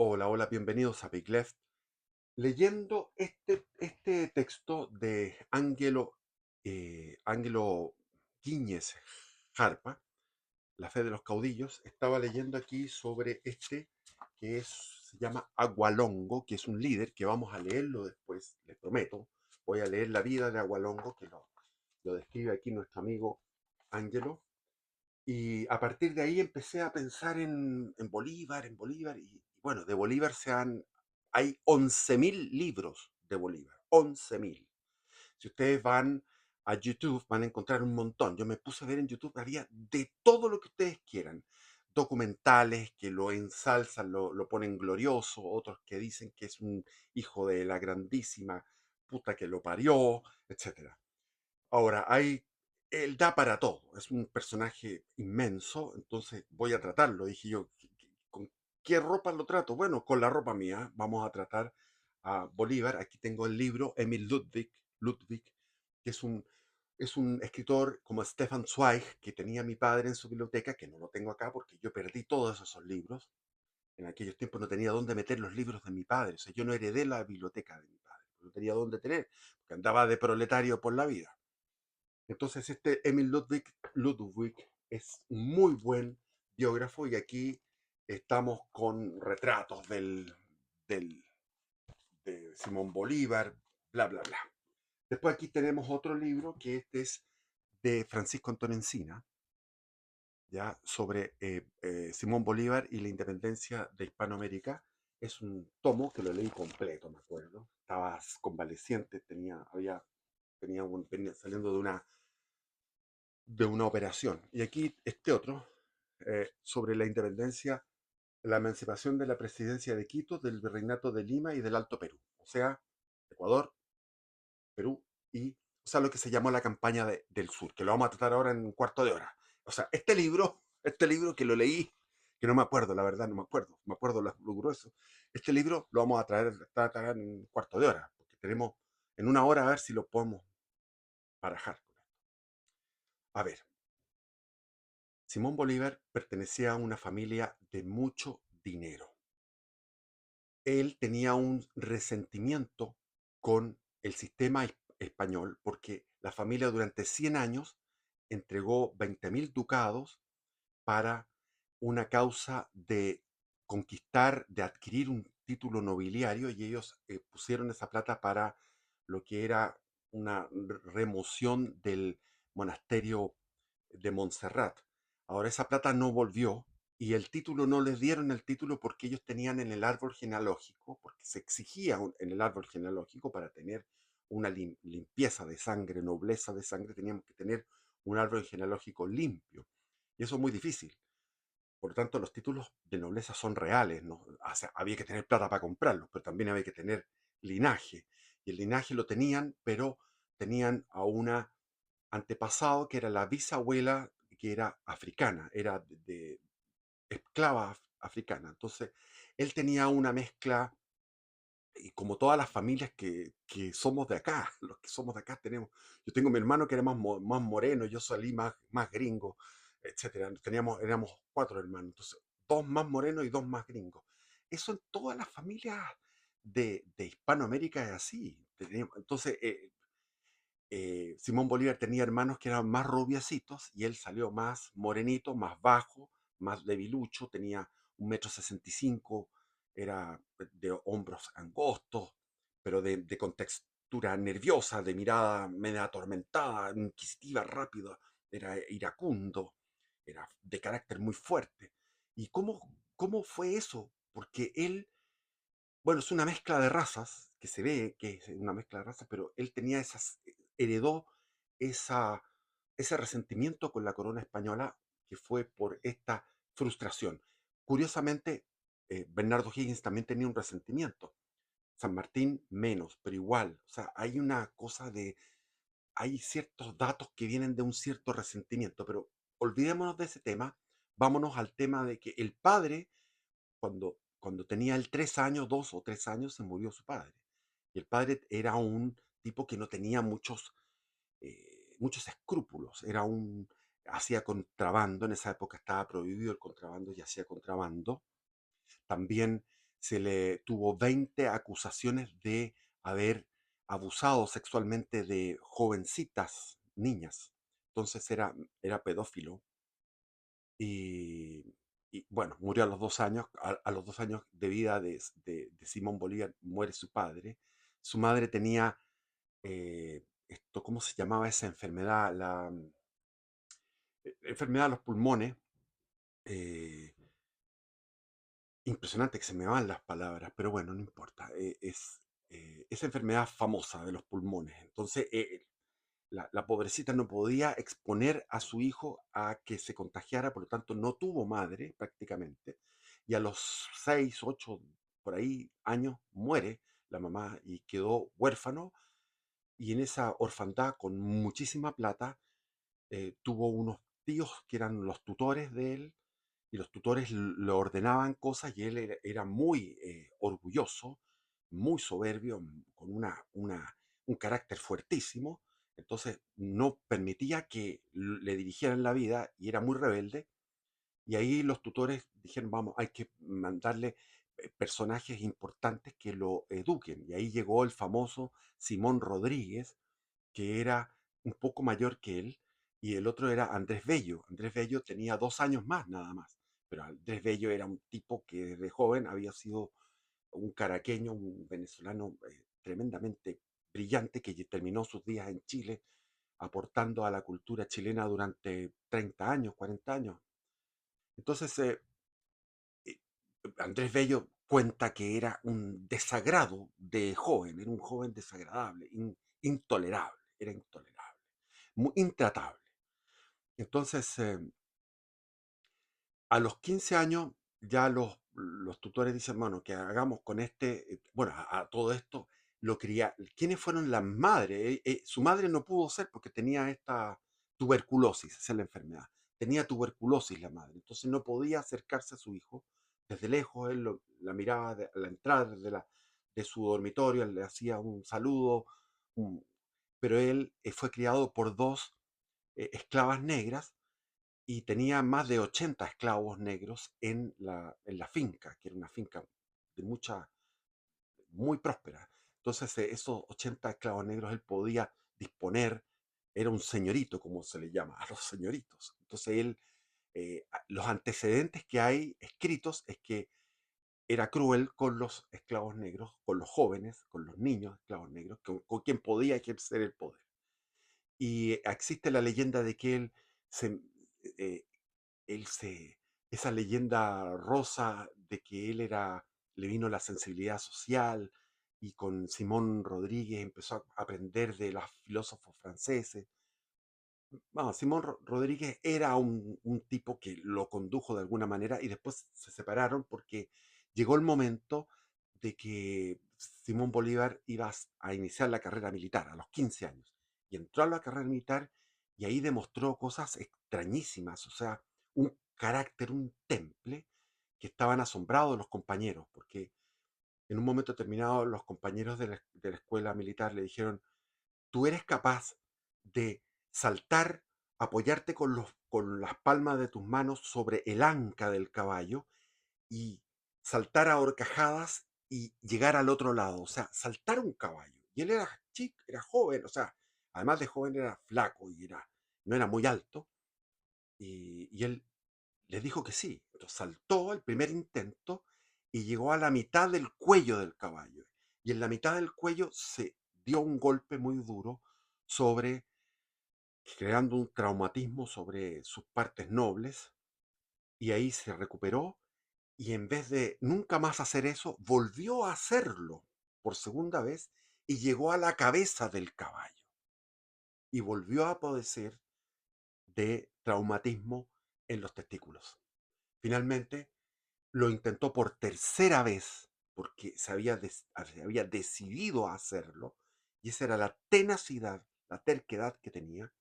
Hola, hola, bienvenidos a Big Left. Leyendo este texto de Ángelo Guíñez Jarpa, La fe de los caudillos, estaba leyendo aquí sobre se llama Agualongo, que es un líder que vamos a leerlo después, les prometo. Voy a leer la vida de Agualongo, que lo describe aquí nuestro amigo Ángelo. Y a partir de ahí empecé a pensar en Bolívar, y bueno, de Bolívar hay 11.000 libros de Bolívar, 11.000. Si ustedes van a YouTube van a encontrar un montón. Yo me puse a ver en YouTube, había de todo lo que ustedes quieran. Documentales que lo ensalzan, lo ponen glorioso, otros que dicen que es un hijo de la grandísima puta que lo parió, etcétera. Ahora, él da para todo, es un personaje inmenso, entonces voy a tratarlo. Dije yo, ¿con qué ropa lo trato? Bueno, con la ropa mía vamos a tratar a Bolívar. Aquí tengo el libro Emil Ludwig, que es un escritor como Stefan Zweig, que tenía mi padre en su biblioteca, que no lo tengo acá porque yo perdí todos esos libros. En aquellos tiempos no tenía dónde meter los libros de mi padre, o sea, yo no heredé la biblioteca de mi padre, no tenía dónde tener, porque andaba de proletario por la vida. Entonces, este Ludwig es un muy buen biógrafo y aquí estamos con retratos del, de Simón Bolívar, bla, bla, bla. Después aquí tenemos otro libro que este es de Francisco Antonio Encina, ya sobre Simón Bolívar y la independencia de Hispanoamérica. Es un tomo que lo leí completo, me acuerdo. Estaba convaleciente, venía saliendo de una operación. Y aquí este otro, sobre la independencia, la emancipación de la presidencia de Quito, del virreinato de Lima y del Alto Perú. O sea, Ecuador, Perú o sea, lo que se llamó la campaña del sur, que lo vamos a tratar ahora en un cuarto de hora. O sea, este libro que lo leí, que no me acuerdo, la verdad, no me acuerdo lo grueso. Este libro lo vamos a tratar en un cuarto de hora, porque tenemos en una hora a ver si lo podemos barajar. A ver, Simón Bolívar pertenecía a una familia de mucho dinero. Él tenía un resentimiento con el sistema español porque la familia durante 100 años entregó 20.000 ducados para una causa de conquistar, de adquirir un título nobiliario, y ellos pusieron esa plata para lo que era una remoción del monasterio de Montserrat. Ahora esa plata no volvió y el título no les dieron el título porque ellos tenían en el árbol genealógico, porque se exigía en el árbol genealógico para tener una limpieza de sangre, nobleza de sangre, teníamos que tener un árbol genealógico limpio. Y eso es muy difícil. Por lo tanto, los títulos de nobleza son reales, ¿no? O sea, había que tener plata para comprarlos, pero también había que tener linaje. Y el linaje lo tenían, pero tenían a una antepasado que era la bisabuela, que era africana, era de esclava africana. Entonces, él tenía una mezcla, y como todas las familias que somos de acá, los que somos de acá yo tengo mi hermano que era más moreno, yo salí más gringo, etcétera. Éramos cuatro hermanos, entonces dos más morenos y dos más gringos. Eso en todas las familias de Hispanoamérica es así. Entonces, Simón Bolívar tenía hermanos que eran más rubiecitos y él salió más morenito, más bajo, más debilucho, tenía 1,65 m, era de hombros angostos, pero de contextura nerviosa, de mirada media atormentada, inquisitiva, rápida, era iracundo, era de carácter muy fuerte. ¿Y cómo fue eso? Porque él, bueno, es una mezcla de razas, que se ve que es una mezcla de razas, pero él heredó esa, ese resentimiento con la corona española, que fue por esta frustración. Curiosamente, Bernardo Higgins también tenía un resentimiento. San Martín menos, pero igual. O sea, hay ciertos datos que vienen de un cierto resentimiento, pero olvidémonos de ese tema, vámonos al tema de que el padre, cuando tenía él 3 años, 2 o 3 años, se murió su padre. Y el padre era un tipo que no tenía muchos escrúpulos. Hacía contrabando, en esa época estaba prohibido el contrabando y hacía contrabando. También se le tuvo 20 acusaciones de haber abusado sexualmente de jovencitas, niñas. Entonces era pedófilo y, bueno, murió a los 2 años. A los 2 años de vida de Simón Bolívar muere su padre. Su madre tenía ¿cómo se llamaba esa enfermedad? La enfermedad de los pulmones. eh, Impresionante que se me van las palabras, pero bueno, no importa. Es esa enfermedad famosa de los pulmones. Entonces, la pobrecita no podía exponer a su hijo a que se contagiara, por lo tanto, no tuvo madre prácticamente. Y a los 6, 8, por ahí años muere la mamá y quedó huérfano. Y en esa orfandad, con muchísima plata, tuvo unos tíos que eran los tutores de él y los tutores le ordenaban cosas y él era muy orgulloso, muy soberbio, con un carácter fuertísimo. Entonces no permitía que le dirigieran la vida y era muy rebelde. Y ahí los tutores dijeron, vamos, hay que mandarle personajes importantes que lo eduquen. Y ahí llegó el famoso Simón Rodríguez, que era un poco mayor que él, y el otro era Andrés Bello. Andrés Bello tenía 2 años más nada más, pero Andrés Bello era un tipo que desde joven había sido un caraqueño, un venezolano tremendamente brillante que terminó sus días en Chile aportando a la cultura chilena durante 30 años, 40 años. Entonces, eh, Andrés Bello cuenta que era un desagrado de joven, era un joven desagradable, intolerable, era intolerable, muy intratable. Entonces, a los 15 años ya los tutores dicen, bueno, que hagamos con este, bueno, a todo esto lo cría. ¿Quiénes fueron las madres? Su madre no pudo ser porque tenía esta tuberculosis, esa es la enfermedad. Tenía tuberculosis la madre, entonces no podía acercarse a su hijo. Desde lejos él la miraba a la entrada de su dormitorio, él le hacía un saludo, un- pero él fue criado por dos esclavas negras y tenía más de 80 esclavos negros en la finca, que era una finca de muy próspera. Entonces, esos 80 esclavos negros él podía disponer, era un señorito, como se le llama a los señoritos. Entonces, los antecedentes que hay escritos es que era cruel con los esclavos negros, con los jóvenes, con los niños esclavos negros, con quien podía ejercer el poder. Y existe la leyenda de que se, eh, él se, esa leyenda rosa de que le vino la sensibilidad social y con Simón Rodríguez empezó a aprender de los filósofos franceses. Bueno, Simón Rodríguez era un tipo que lo condujo de alguna manera y después se separaron porque llegó el momento de que Simón Bolívar iba a iniciar la carrera militar a los 15 años y entró a la carrera militar y ahí demostró cosas extrañísimas, o sea, un carácter, un temple que estaban asombrados los compañeros porque en un momento determinado los compañeros de la escuela militar le dijeron, tú eres capaz de saltar, apoyarte con las palmas de tus manos sobre el anca del caballo y saltar a horcajadas y llegar al otro lado, o sea, saltar un caballo. Y él era chico, era joven, o sea, además de joven era flaco y no era muy alto, y él les dijo que sí. Entonces saltó el primer intento y llegó a la mitad del cuello del caballo. Y en la mitad del cuello se dio un golpe muy duro sobre creando un traumatismo sobre sus partes nobles, y ahí se recuperó y en vez de nunca más hacer eso, volvió a hacerlo por segunda vez y llegó a la cabeza del caballo y volvió a padecer de traumatismo en los testículos. Finalmente lo intentó por tercera vez porque se había decidido a hacerlo y esa era la tenacidad, la terquedad que tenía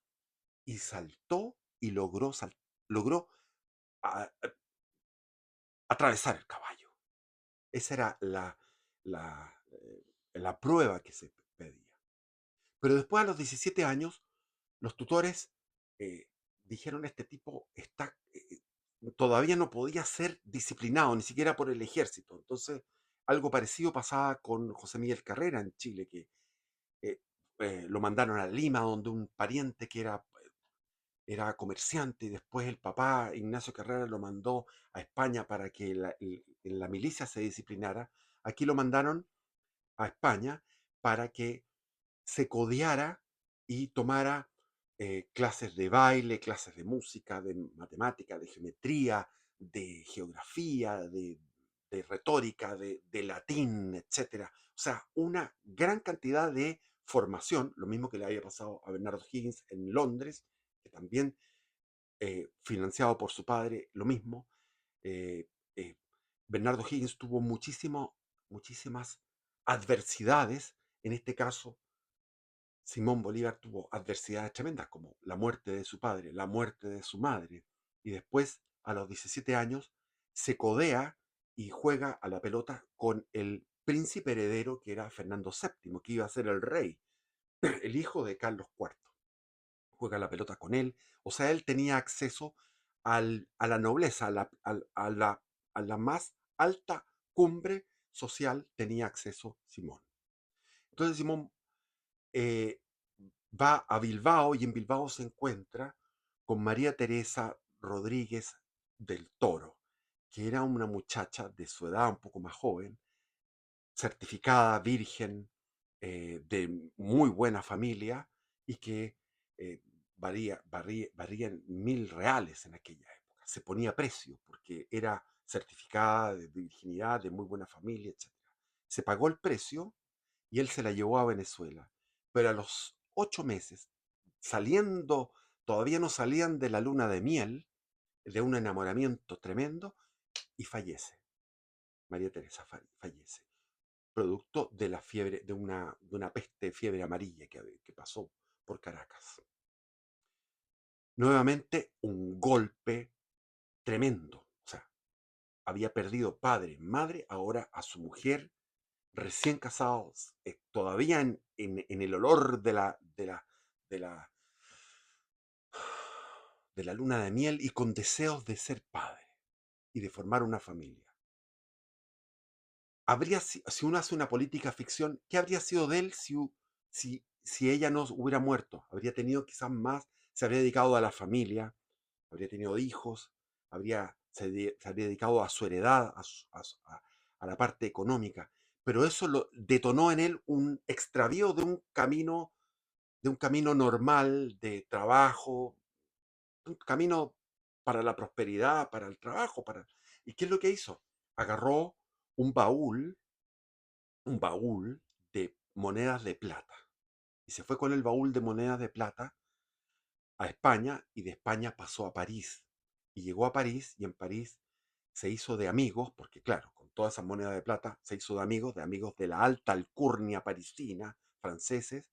y saltó y logró a- a- atravesar el caballo. Esa era la prueba que se pedía. Pero después a los 17 años, los tutores eh, dijeron, este tipo todavía no podía ser disciplinado, ni siquiera por el ejército. Entonces algo parecido pasaba con José Miguel Carrera en Chile, que eh, lo mandaron a Lima, donde un pariente que era comerciante, y después el papá, Ignacio Carrera, lo mandó a España para que la milicia se disciplinara. Aquí lo mandaron a España para que se codeara y tomara clases de baile, clases de música, de matemática, de geometría, de geografía, de retórica, de latín, etcétera. O sea, una gran cantidad de formación, lo mismo que le había pasado a Bernardo Higgins en Londres, que también financiado por su padre, lo mismo. Eh, eh, Bernardo Higgins tuvo muchísimas adversidades. En este caso, Simón Bolívar tuvo adversidades tremendas, como la muerte de su padre, la muerte de su madre, y después, a los 17 años, se codea y juega a la pelota con el príncipe heredero, que era Fernando VII, que iba a ser el rey, el hijo de Carlos IV. Juega la pelota con él, o sea, él tenía acceso a la nobleza, a la más alta cumbre social tenía acceso Simón. Entonces Simón eh, va a Bilbao y en Bilbao se encuentra con María Teresa Rodríguez del Toro, que era una muchacha de su edad, un poco más joven, certificada, virgen, de muy buena familia y que eh, varían 1.000 reales en aquella época. Se ponía precio porque era certificada de virginidad, de muy buena familia, etc. Se pagó el precio y él se la llevó a Venezuela. Pero a los 8 meses, saliendo, todavía no salían de la luna de miel, de un enamoramiento tremendo, y fallece. María Teresa fallece, producto de la fiebre, de una peste, fiebre amarilla que pasó por Caracas. Nuevamente, un golpe tremendo. O sea, había perdido padre, madre, ahora a su mujer, recién casados, todavía en el olor de la, de la luna de miel y con deseos de ser padre y de formar una familia. Si uno hace una política ficción, ¿qué habría sido de él si ella no hubiera muerto? Habría tenido quizás más, se habría dedicado a la familia, habría tenido hijos, se habría dedicado a su heredad, a la parte económica. Pero eso detonó en él un extravío de un camino normal de trabajo, un camino para la prosperidad, para el trabajo. ¿Y qué es lo que hizo? Agarró un baúl un baúl de monedas de plata. Y se fue con el baúl de monedas de plata a España y de España pasó a París. Y llegó a París y en París se hizo de amigos, porque claro, con todas esas monedas de plata se hizo de amigos de la alta alcurnia parisina, franceses,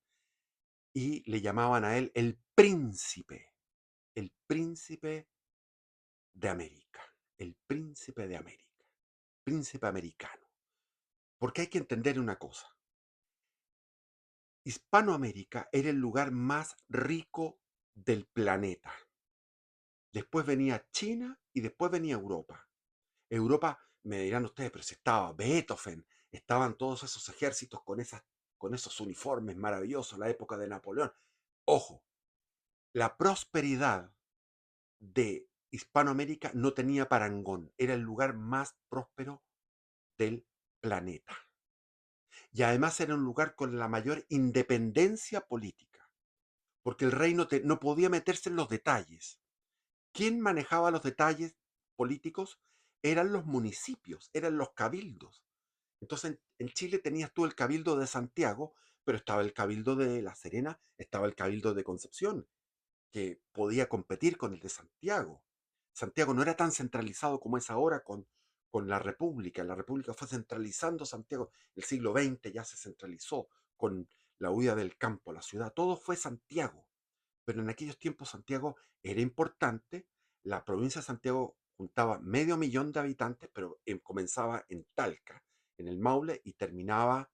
y le llamaban a él el príncipe de América, el príncipe de América, príncipe americano. Porque hay que entender una cosa. Hispanoamérica era el lugar más rico del planeta. Después venía China y después venía Europa. Europa, me dirán ustedes, pero si estaba Beethoven, estaban todos esos ejércitos con esos uniformes maravillosos, la época de Napoleón. Ojo, la prosperidad de Hispanoamérica no tenía parangón, era el lugar más próspero del planeta. Y además era un lugar con la mayor independencia política, porque el rey no podía meterse en los detalles. ¿Quién manejaba los detalles políticos? Eran los municipios, eran los cabildos. Entonces en Chile tenías tú el cabildo de Santiago, pero estaba el cabildo de La Serena, estaba el cabildo de Concepción, que podía competir con el de Santiago. Santiago no era tan centralizado como es ahora con la República. La República fue centralizando Santiago. El siglo XX ya se centralizó con la huida del campo, la ciudad. Todo fue Santiago. Pero en aquellos tiempos Santiago era importante. La provincia de Santiago juntaba 500.000 de habitantes, pero comenzaba en Talca, en el Maule, y terminaba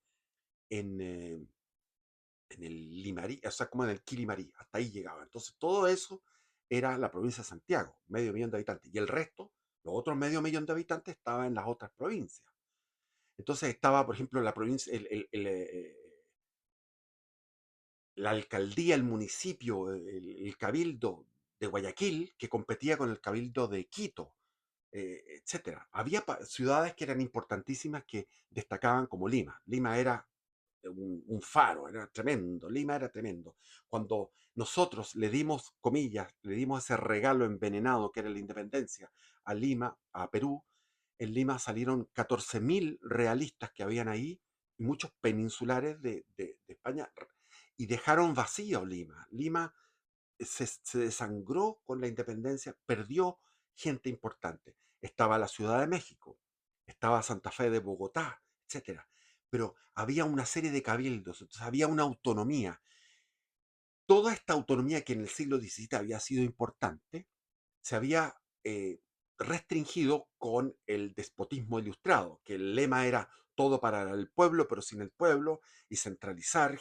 en, en el Limarí, o sea, como en el Quilimarí, hasta ahí llegaba. Entonces, todo eso era la provincia de Santiago, 500.000 de habitantes, y el resto, los otros 500.000 de habitantes, estaban en las otras provincias. Entonces estaba, por ejemplo, la provincia, la alcaldía, el municipio, el cabildo de Guayaquil, que competía con el cabildo de Quito, etcétera. Había ciudades que eran importantísimas que destacaban como Lima. Lima era un faro, era tremendo, Lima era tremendo. Cuando nosotros le dimos, comillas, le dimos ese regalo envenenado que era la independencia a Lima, a Perú, en Lima salieron 14.000 realistas que habían ahí, y muchos peninsulares de España, y dejaron vacío Lima. Lima se desangró con la independencia, perdió gente importante. Estaba la Ciudad de México, estaba Santa Fe de Bogotá, etcétera. Pero había una serie de cabildos, entonces había una autonomía. Toda esta autonomía que en el siglo XVII había sido importante, se había restringido con el despotismo ilustrado, que el lema era todo para el pueblo, pero sin el pueblo, y centralizar.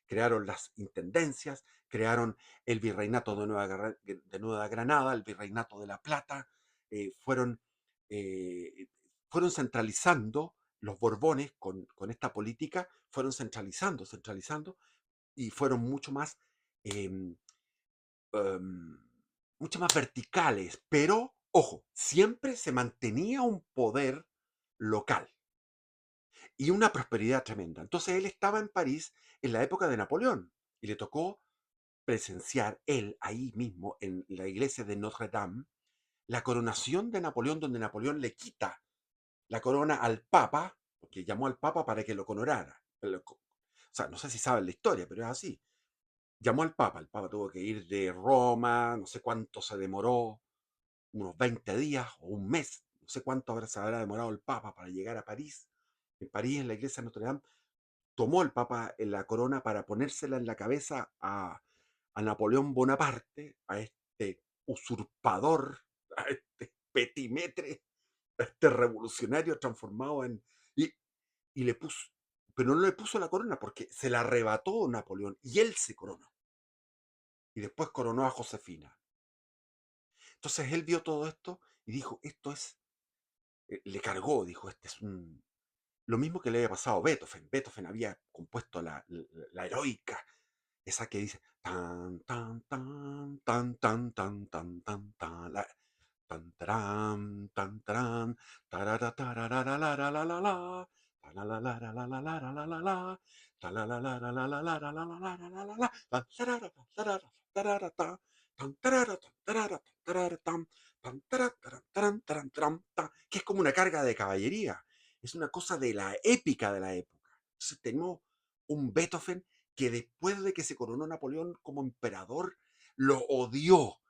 Crearon las intendencias, crearon el virreinato de Nueva Granada, el virreinato de La Plata, fueron, eh, fueron centralizando los Borbones con esta política, fueron centralizando, y fueron eh, em, mucho más verticales, pero, ojo, siempre se mantenía un poder local y una prosperidad tremenda. Entonces él estaba en París en la época de Napoleón y le tocó presenciar él ahí mismo en la iglesia de Notre Dame la coronación de Napoleón, donde Napoleón le quita la corona al Papa, porque llamó al Papa para que lo coronara. O sea, no sé si saben la historia, pero es así. Llamó al Papa, el Papa tuvo que ir de Roma, no sé cuánto se demoró, unos 20 días o un mes, no sé cuánto se habrá demorado el Papa para llegar a París. En París, en la iglesia de Notre Dame, tomó el Papa en la corona para ponérsela en la cabeza a Napoleón Bonaparte, a este usurpador, a este petimetre, a este revolucionario transformado en... Y, y le puso, pero no le puso la corona porque se la arrebató Napoleón y él se coronó. Y después coronó a Josefina. Entonces él vio todo esto y dijo, esto es, le cargó, dijo, este es un... Lo mismo que le había pasado a Beethoven. Beethoven había compuesto la heroica, esa que dice tan, tan, tan, tan, tan, tan, tan, tan, tan, tan, tarán, tan, tarán, tarara, tarara, la, la, la, la, la, la, la, la, la, la, la, la, la, la, la, la, ta, la, la, la, la, la, la, la, la, la, la, la, la, la, la, tan, tarara, tan, tarara, tarara, ta, tan, tarara, tan, tarara, tan, tarara, tan, tan, tarara, taran, taran, taran, taran, ta, que es como una carga de caballería. Es una cosa de la épica de la época. Entonces tenemos un Beethoven que después de que se coronó Napoleón como emperador, lo odió.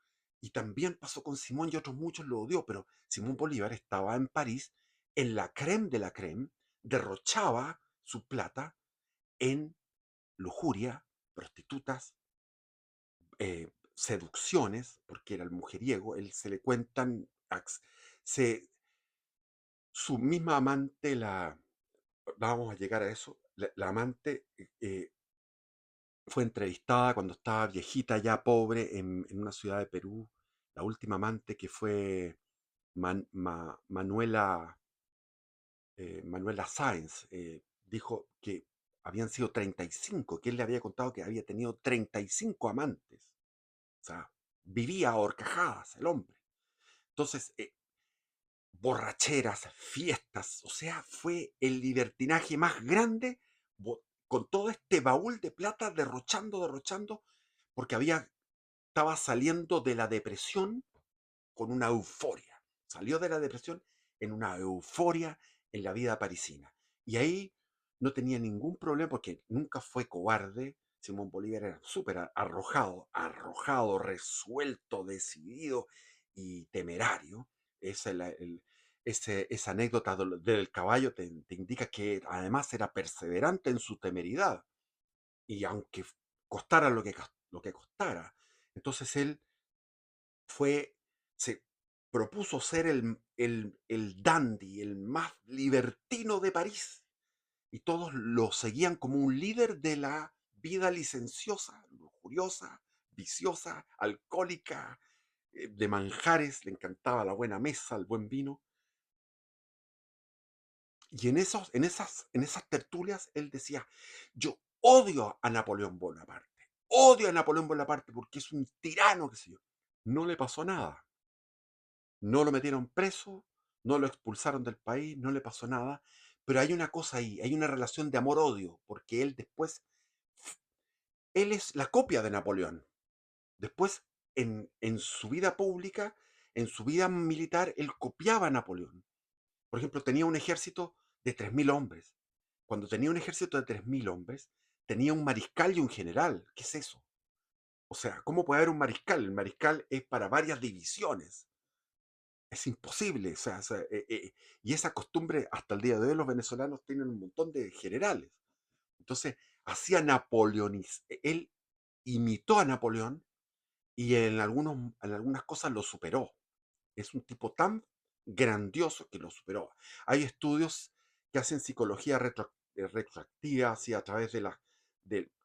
Y también pasó con Simón y otros muchos lo odió, pero Simón Bolívar estaba en París, en la crème de la crème, derrochaba su plata en lujuria, prostitutas, seducciones, porque era el mujeriego, él se le cuentan, se, su misma amante, vamos a llegar a eso, la amante fue entrevistada cuando estaba viejita, ya pobre, en una ciudad de Perú, la última amante que fue Manuela, Manuela Sáenz, dijo que habían sido 35, que él le había contado que había tenido 35 amantes. O sea, vivía a horcajadas el hombre. Entonces, borracheras, fiestas, o sea, fue el libertinaje más grande, con todo este baúl de plata derrochando, porque estaba saliendo de la depresión con una euforia. Salió de la depresión en una euforia en la vida parisina. Y ahí no tenía ningún problema porque nunca fue cobarde. Simón Bolívar era súper arrojado, resuelto, decidido y temerario. Esa, es esa anécdota del caballo te indica que además era perseverante en su temeridad. Y aunque costara lo que costara. Entonces él fue, se propuso ser el dandy, el más libertino de París, y todos lo seguían como un líder de la vida licenciosa, lujuriosa, viciosa, alcohólica, de manjares, le encantaba la buena mesa, el buen vino, Y en esas tertulias él decía, yo odio a Napoleón Bonaparte, odio a Napoleón Bonaparte porque es un tirano, qué sé yo. No le pasó nada, no lo metieron preso, no lo expulsaron del país, no le pasó nada, pero hay una cosa ahí, hay una relación de amor-odio, porque él después, él es la copia de Napoleón. Después, en su vida pública, en su vida militar, él copiaba a Napoleón. Por ejemplo, tenía un ejército de 3.000 hombres. Cuando tenía un ejército de 3.000 hombres, tenía un mariscal y un general. ¿Qué es eso? O sea, ¿cómo puede haber un mariscal? El mariscal es para varias divisiones. Es imposible. Y esa costumbre, hasta el día de hoy, los venezolanos tienen un montón de generales. Entonces, hacía Napoleonis. Él imitó a Napoleón y en algunas cosas lo superó. Es un tipo tan grandioso que lo superó. Hay estudios que hacen psicología retroactiva, así a través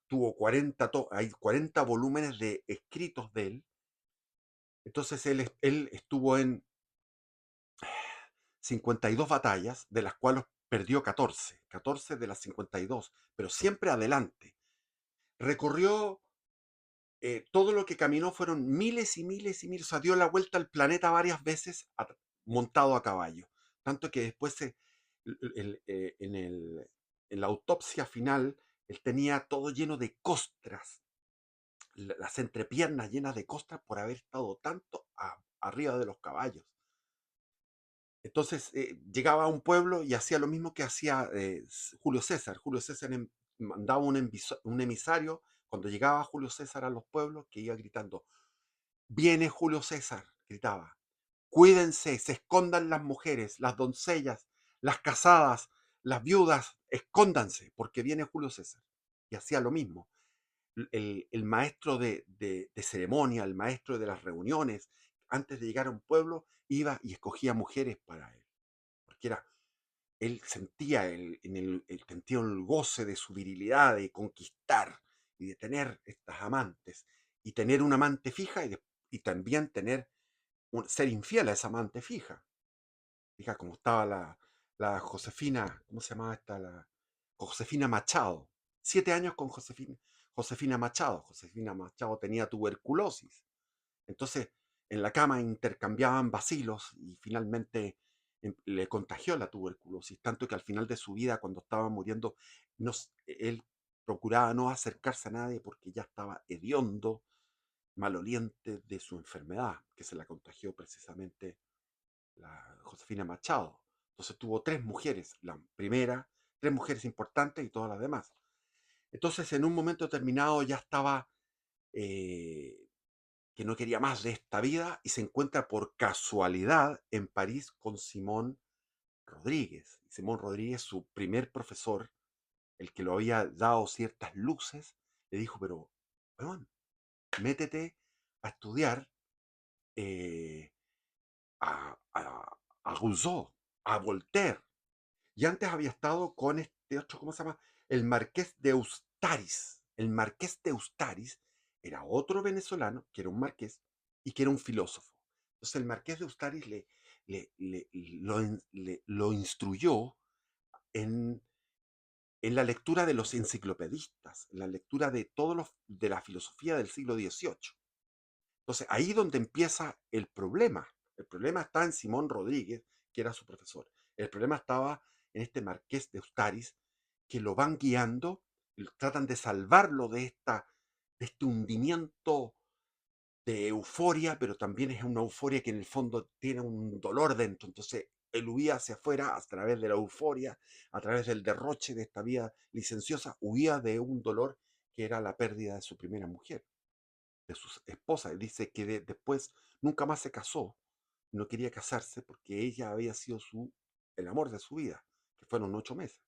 tuvo 40, hay 40 volúmenes de escritos de él. Entonces él estuvo en 52 batallas, de las cuales perdió 14 de las 52, pero siempre adelante. Recorrió todo lo que caminó fueron miles y miles y miles, o sea, dio la vuelta al planeta varias veces montado a caballo. Tanto que después en la autopsia final, él tenía todo lleno de costras, las entrepiernas llenas de costras por haber estado tanto arriba de los caballos. Entonces llegaba a un pueblo y hacía lo mismo que hacía Julio César. Julio César mandaba un emisario cuando llegaba Julio César a los pueblos que iba gritando, viene Julio César, gritaba. Cuídense, se escondan las mujeres, las doncellas, las casadas, las viudas, escóndanse, porque viene Julio César. Y hacía lo mismo. El maestro de ceremonia, el maestro de las reuniones, antes de llegar a un pueblo, iba y escogía mujeres para él. Porque él sentía sentía el goce de su virilidad, de conquistar y de tener estas amantes. Y tener una amante fija y también ser infiel a esa amante fija. Fija como estaba la Josefina, ¿cómo se llamaba esta? La Josefina Machado. 7 años con Josefina Machado. Josefina Machado tenía tuberculosis. Entonces, en la cama intercambiaban bacilos y finalmente le contagió la tuberculosis, tanto que al final de su vida, cuando estaba muriendo, él procuraba no acercarse a nadie porque ya estaba hediondo, maloliente de su enfermedad, que se la contagió precisamente la Josefina Machado. Entonces tuvo 3 mujeres, la primera, 3 mujeres importantes y todas las demás. Entonces en un momento determinado ya estaba que no quería más de esta vida y se encuentra por casualidad en París con Simón Rodríguez. Simón Rodríguez, su primer profesor, el que lo había dado ciertas luces, le dijo, pero, bueno, métete a estudiar eh, a Rousseau, a Voltaire. Y antes había estado con este otro, ¿cómo se llama? El Marqués de Ustaris. El Marqués de Ustaris era otro venezolano, que era un marqués y que era un filósofo. Entonces el Marqués de Ustaris lo instruyó en, en la lectura de los enciclopedistas, en la lectura de de la filosofía del siglo XVIII. Entonces, ahí donde empieza el problema. El problema está en Simón Rodríguez, que era su profesor. El problema estaba en este Marqués de Ustaris, que lo van guiando, tratan de salvarlo de este hundimiento de euforia, pero también es una euforia que en el fondo tiene un dolor dentro. Entonces, él huía hacia afuera a través de la euforia, a través del derroche de esta vida licenciosa, huía de un dolor que era la pérdida de su primera mujer, de su esposa. Él dice que después nunca más se casó, no quería casarse porque ella había sido el amor de su vida, que fueron 8 meses.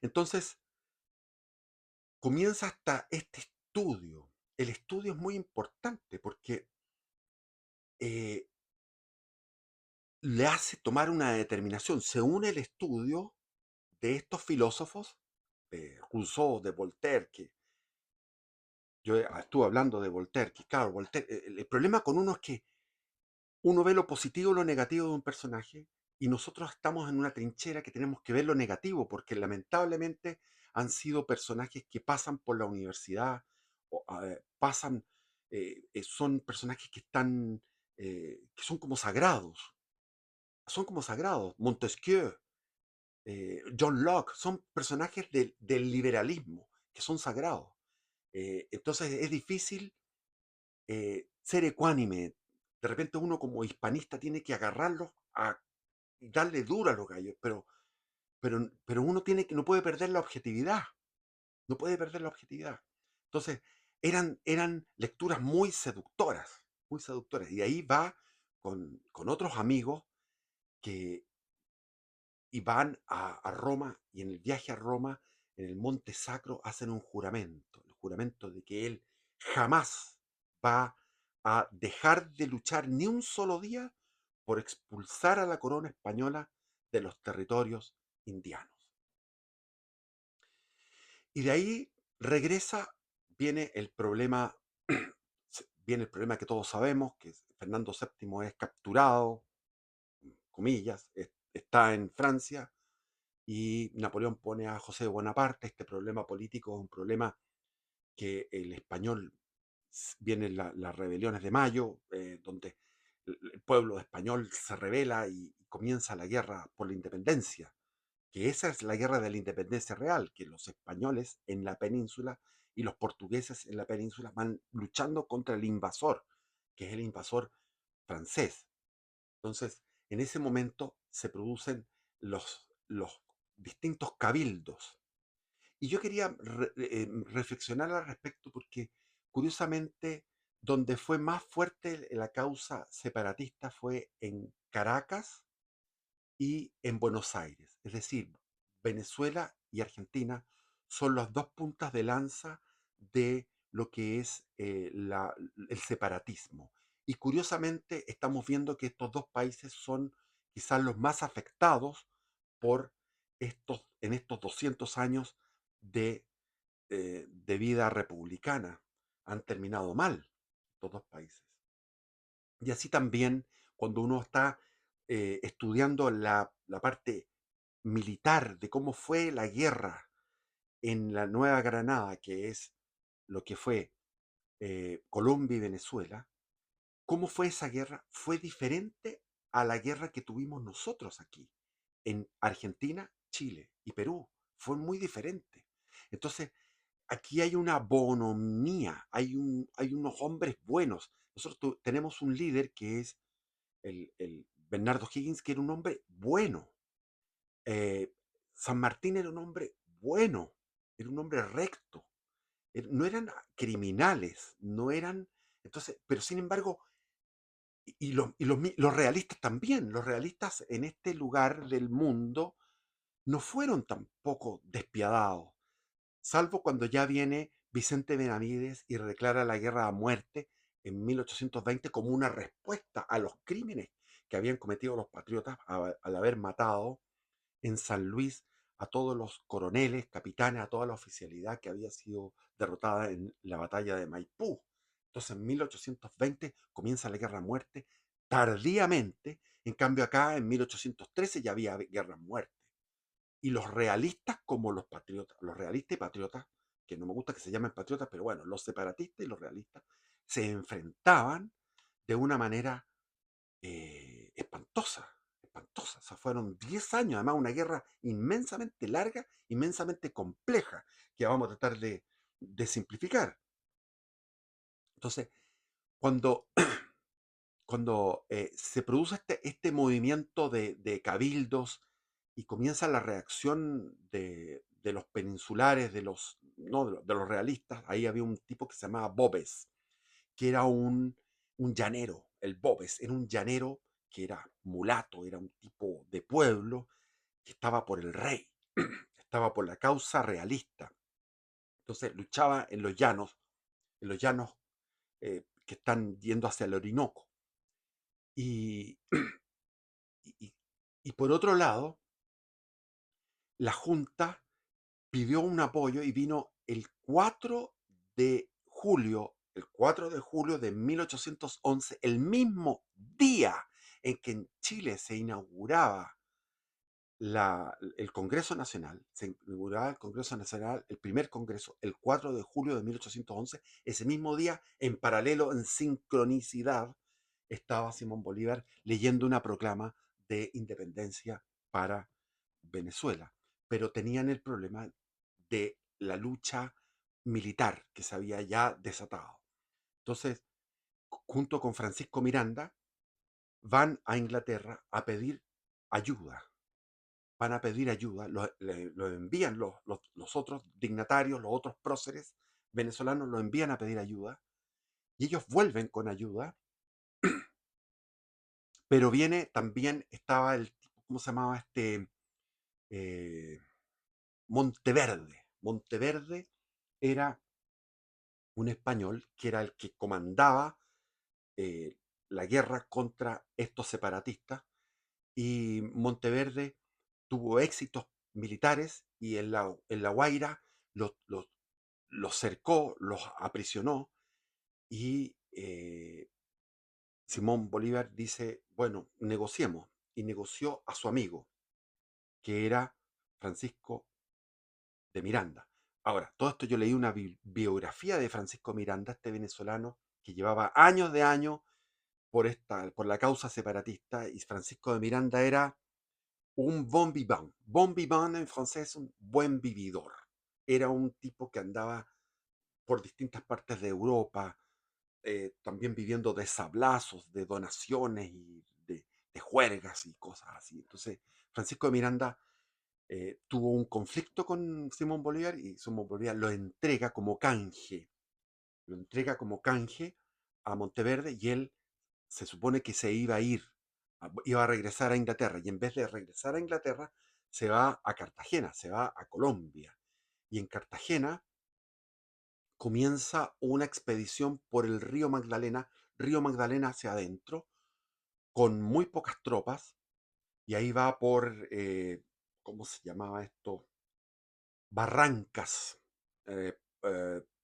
Entonces comienza hasta este estudio. El estudio es muy importante porque eh, le hace tomar una determinación. Se une el estudio de estos filósofos, de Rousseau, de Voltaire, que yo estuve hablando de Voltaire, que claro, Voltaire, el problema con uno es que uno ve lo positivo y lo negativo de un personaje Y nosotros estamos en una trinchera que tenemos que ver lo negativo, porque lamentablemente han sido personajes que pasan por la universidad, pasan, son personajes que están, que son como sagrados. Montesquieu, John Locke, son personajes del liberalismo, que son sagrados. Entonces es difícil ser ecuánime. De repente uno como hispanista tiene que agarrarlos y darle duro a los gallos, pero uno tiene que, no puede perder la objetividad, no puede perder la objetividad. Entonces, eran lecturas muy seductoras. Y ahí va con otros amigos que y van a Roma, y en el viaje a Roma, en el Monte Sacro, hacen un juramento, el juramento de que él jamás va a dejar de luchar ni un solo día por expulsar a la corona española de los territorios indianos. Y de ahí regresa, viene el problema, viene el problema que todos sabemos, que Fernando VII es capturado, comillas, está en Francia, y Napoleón pone a José de Bonaparte. Este problema político es un problema que el español, vienen las rebeliones de Mayo, donde el pueblo español se rebela y comienza la guerra por la independencia, que esa es la guerra de la independencia real, que los españoles en la península y los portugueses en la península van luchando contra el invasor, que es el invasor francés. Entonces, en ese momento se producen los distintos cabildos. Y yo quería reflexionar al respecto porque, curiosamente, donde fue más fuerte la causa separatista fue en Caracas y en Buenos Aires. Es decir, Venezuela y Argentina son las dos puntas de lanza de lo que es el separatismo. Y curiosamente estamos viendo que estos dos países son quizás los más afectados por en estos 200 años de vida republicana. Han terminado mal estos dos países. Y así también, cuando uno está estudiando la parte militar de cómo fue la guerra en la Nueva Granada, que es lo que fue Colombia y Venezuela, cómo fue esa guerra, fue diferente a la guerra que tuvimos nosotros aquí, en Argentina, Chile y Perú. Fue muy diferente. Entonces, aquí hay una bonomía, hay unos hombres buenos. Nosotros tenemos un líder que es el Bernardo Higgins, que era un hombre bueno. Eh, San Martín era un hombre bueno, era un hombre recto. No eran criminales, no eran. Entonces, pero sin embargo, los realistas también, los realistas en este lugar del mundo no fueron tampoco despiadados, salvo cuando ya viene Vicente Benavides y declara la guerra a muerte en 1820 como una respuesta a los crímenes que habían cometido los patriotas al haber matado en San Luis a todos los coroneles, capitanes, a toda la oficialidad que había sido derrotada en la batalla de Maipú. Entonces en 1820 comienza la guerra a muerte tardíamente. En cambio acá en 1813 ya había guerra a muerte. Y los realistas como los patriotas, los realistas y patriotas, que no me gusta que se llamen patriotas, pero bueno, los separatistas y los realistas se enfrentaban de una manera espantosa, espantosa. O sea, fueron 10 años, además una guerra inmensamente larga, inmensamente compleja, que vamos a tratar de simplificar. Entonces, cuando, cuando se produce este movimiento de cabildos y comienza la reacción de los peninsulares, no, de los realistas, ahí había un tipo que se llamaba Bobes, que era un llanero. El Bobes era un llanero que era mulato, era un tipo de pueblo que estaba por el rey, estaba por la causa realista. Entonces luchaba en los llanos que están yendo hacia el Orinoco. Y, y, y por otro lado, la Junta pidió un apoyo y vino el 4 de julio de 1811, el mismo día en que en Chile se inauguraba el Congreso Nacional, se inauguraba el Congreso Nacional, el primer Congreso, el 4 de julio de 1811. Ese mismo día, en paralelo, en sincronicidad, estaba Simón Bolívar leyendo una proclama de independencia para Venezuela. Pero tenían el problema de la lucha militar que se había ya desatado. Entonces, junto con Francisco Miranda, van a Inglaterra a pedir ayuda. Van a pedir ayuda, lo envían los otros dignatarios, los otros próceres venezolanos, lo envían a pedir ayuda y ellos vuelven con ayuda, pero viene también, estaba el tipo, ¿cómo se llamaba este? Eh, Monteverde. Monteverde era un español que era el que comandaba eh, la guerra contra estos separatistas, y Monteverde tuvo éxitos militares y en la Guaira los cercó, los aprisionó, y Simón Bolívar dice, bueno, negociemos, y negoció a su amigo, que era Francisco de Miranda. Ahora, todo esto yo leí una biografía de Francisco Miranda, este venezolano que llevaba años de años por la causa separatista, y Francisco de Miranda era un bon vivant. Bon vivant en francés es un buen vividor. Era un tipo que andaba por distintas partes de Europa, también viviendo de sablazos, de donaciones y de juergas y cosas así. Entonces, Francisco de Miranda tuvo un conflicto con Simón Bolívar, y Simón Bolívar lo entrega como canje a Monteverde, y él se supone que se iba a ir, iba a regresar a Inglaterra, y en vez de regresar a Inglaterra, se va a Cartagena, se va a Colombia. Y en Cartagena comienza una expedición por el río Magdalena hacia adentro, con muy pocas tropas, y ahí va por, ¿cómo se llamaba esto? Barrancas,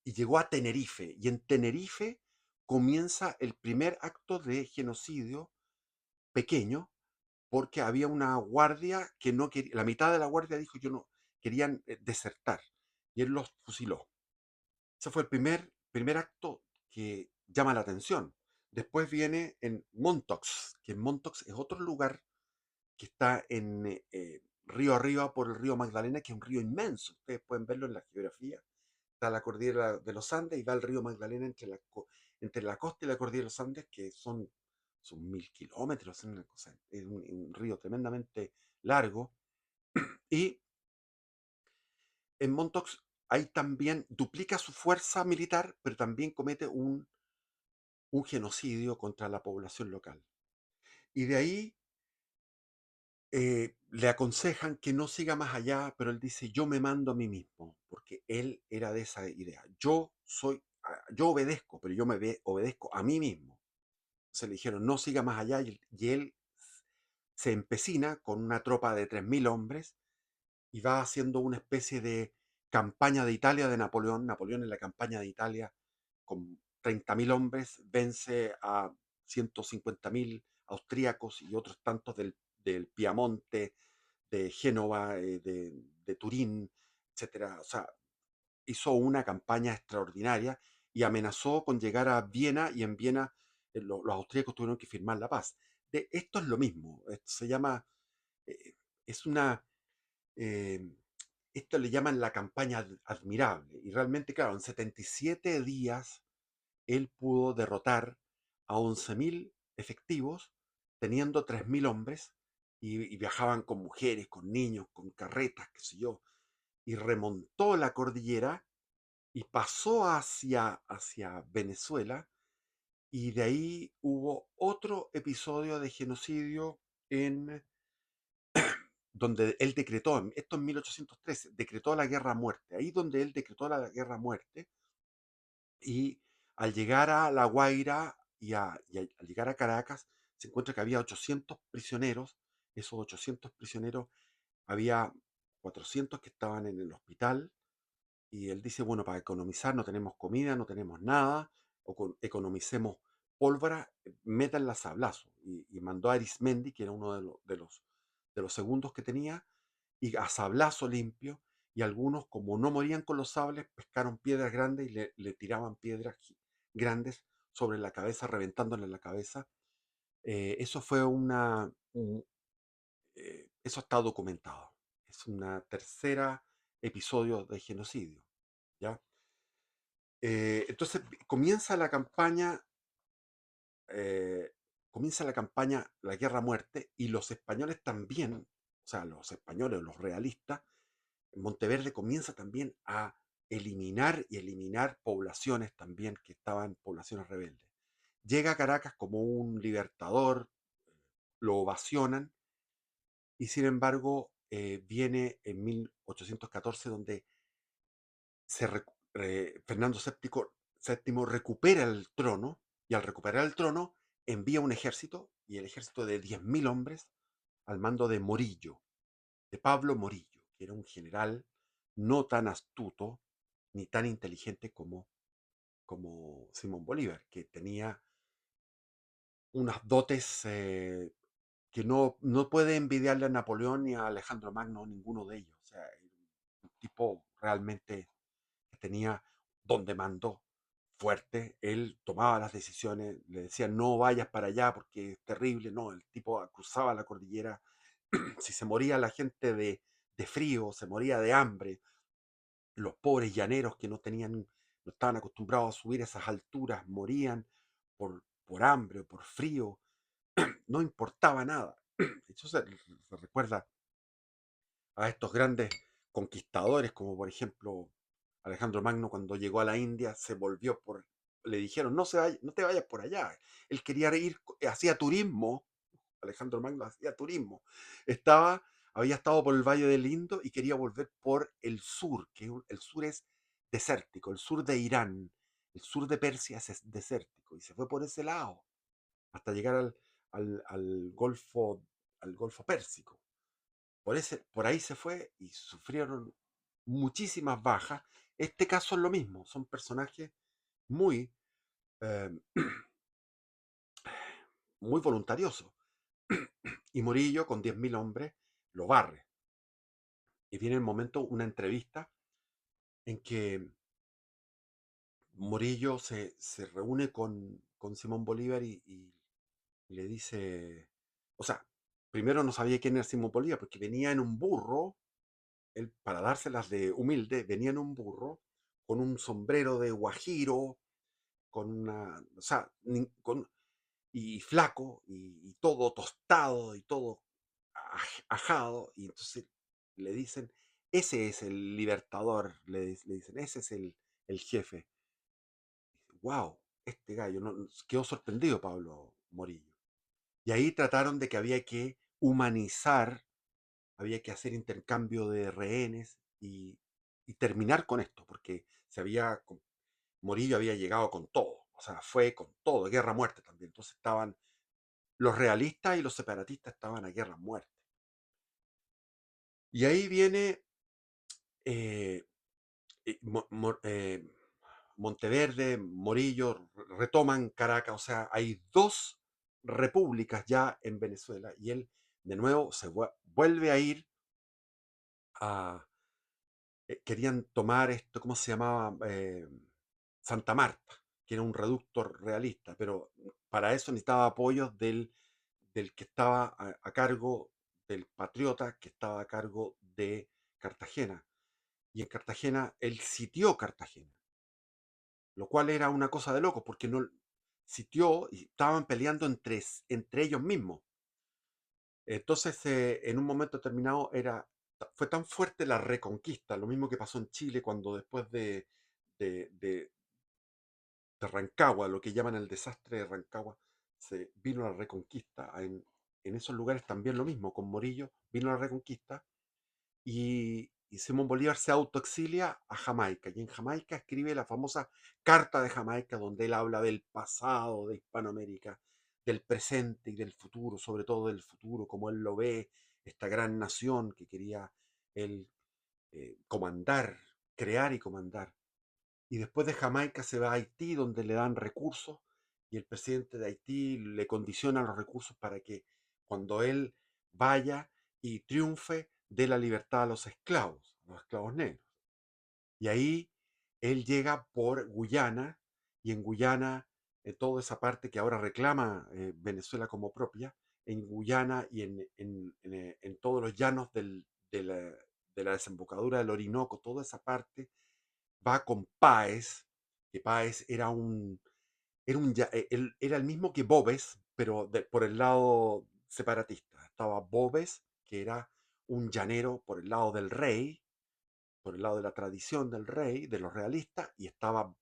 y llegó a Tenerife, y en Tenerife comienza el primer acto de genocidio pequeño, porque había una guardia que no quería, la mitad de la guardia dijo yo no, querían desertar, y él los fusiló. Ese fue el primer acto que llama la atención. Después viene en Montox, que en Montox es otro lugar que está en río arriba por el río Magdalena, que es un río inmenso. Ustedes pueden verlo en la geografía. Está la cordillera de los Andes, y va el río Magdalena entre la costa y la cordillera de los Andes, que son 1000 kilómetros, es un río tremendamente largo. Y en Montox ahí también duplica su fuerza militar, pero también comete un genocidio contra la población local. Y de ahí le aconsejan que no siga más allá, pero él dice, yo me mando a mí mismo, porque él era de esa idea. Yo obedezco, pero yo obedezco a mí mismo. Se le dijeron, no siga más allá, y él se empecina con una tropa de 3000 hombres, y va haciendo una especie de campaña de Italia de Napoleón. Napoleón en la campaña de Italia, con 30.000 hombres, vence a 150.000 austríacos y otros tantos del Piamonte, de Génova, de Turín, etcétera. O sea, hizo una campaña extraordinaria y amenazó con llegar a Viena, y en Viena los austríacos tuvieron que firmar la paz. Esto es lo mismo, esto se llama, eh, es una, eh, esto le llaman la campaña admirable, y realmente, claro, en 77 días él pudo derrotar a 11.000 efectivos, teniendo 3.000 hombres, y viajaban con mujeres, con niños, con carretas, qué sé yo, y remontó la cordillera y pasó hacia Venezuela, y de ahí hubo otro episodio de genocidio en donde él decretó, esto en 1813, decretó la guerra a muerte, ahí donde él decretó la guerra a muerte. Y al llegar a La Guaira al llegar a Caracas, se encuentra que había 800 prisioneros. Esos 800 prisioneros, había 400 que estaban en el hospital, y él dice, bueno, para economizar no tenemos comida, no tenemos nada, economicemos pólvora, métanla a sablazo. Y mandó a Arismendi, que era uno de los segundos que tenía, y a sablazo limpio. Y algunos, como no morían con los sables, pescaron piedras grandes y le tiraban piedras grandes sobre la cabeza, reventándole la cabeza. Eso fue eso está documentado. Es una tercera episodio de genocidio, ¿ya? Entonces eh, comienza la campaña, la guerra a muerte, y los españoles también, o sea, los españoles, los realistas, Monteverde comienza también a eliminar poblaciones también que estaban poblaciones rebeldes. Llega a Caracas como un libertador, lo ovacionan, y sin embargo viene en 1814 donde Fernando VII recupera el trono, y al recuperar el trono envía un ejército, y el ejército de 10.000 hombres al mando de Morillo, de Pablo Morillo, que era un general no tan astuto ni tan inteligente como Simón Bolívar, que tenía unas dotes que no puede envidiarle a Napoleón ni a Alejandro Magno, ninguno de ellos. O sea, un tipo realmente que tenía donde mandó fuerte. Él tomaba las decisiones, le decían no vayas para allá porque es terrible. No, el tipo cruzaba la cordillera. Si se moría la gente de frío, se moría de hambre, los pobres llaneros que no estaban acostumbrados a subir a esas alturas, morían por hambre o por frío, no importaba nada. Eso se recuerda a estos grandes conquistadores, como por ejemplo Alejandro Magno, cuando llegó a la India, le dijeron, no te vayas por allá. Él quería ir, hacía turismo. Alejandro Magno hacía turismo. Había estado por el Valle del Indo y quería volver por el sur, el sur es desértico, el sur de Irán, el sur de Persia es desértico, y se fue por ese lado hasta llegar al al Golfo Pérsico. Por ahí se fue y sufrieron muchísimas bajas. Este caso es lo mismo, son personajes muy, eh, muy voluntariosos. Y Morillo, con 10.000 hombres, lo barre. Y viene el momento, una entrevista en que Morillo se reúne con Simón Bolívar y le dice, o sea, primero no sabía quién era Simón Bolívar porque venía en un burro. Él, para dárselas de humilde, venía en un burro con un sombrero de guajiro, o sea, y flaco, y todo tostado, y todo ajado, y entonces le dicen, ese es el libertador, le dicen, ese es el jefe. Wow, este gallo, quedó sorprendido Pablo Morillo. Y ahí trataron de que había que humanizar, había que hacer intercambio de rehenes y terminar con esto, porque Morillo había llegado con todo, o sea, fue con todo, guerra a muerte también. Entonces estaban los realistas y los separatistas estaban a guerra a muerte. Y ahí viene eh, Monteverde, Morillo, retoman Caracas, o sea, hay dos repúblicas ya en Venezuela, y él de nuevo vuelve a ir a, querían tomar esto, ¿cómo se llamaba? Santa Marta, que era un reducto realista, pero para eso necesitaba apoyos del que estaba a cargo, del patriota que estaba a cargo de Cartagena. Y en Cartagena, él sitió Cartagena, lo cual era una cosa de locos, porque no sitió y estaban peleando entre ellos mismos. Entonces, en un momento determinado, fue tan fuerte la reconquista, lo mismo que pasó en Chile cuando después de, de- de Rancagua, lo que llaman el desastre de Rancagua, se vino la reconquista. En esos lugares también lo mismo, con Morillo vino la reconquista, y Simón Bolívar se autoexilia a Jamaica, y en Jamaica escribe la famosa Carta de Jamaica, donde él habla del pasado de Hispanoamérica, del presente y del futuro, sobre todo del futuro, como él lo ve, esta gran nación que quería él comandar, crear y comandar. Y después de Jamaica se va a Haití, donde le dan recursos, y el presidente de Haití le condiciona los recursos para que cuando él vaya y triunfe dé la libertad a los esclavos negros. Y ahí él llega por Guyana, y en Guyana, toda esa parte que ahora reclama Venezuela como propia, en Guyana y en todos los llanos de la desembocadura del Orinoco, toda esa parte, va con Páez, que Páez él era el mismo que Boves, pero por el lado separatista. Estaba Boves, que era un llanero por el lado del rey, por el lado de la tradición del rey, de los realistas, y estaba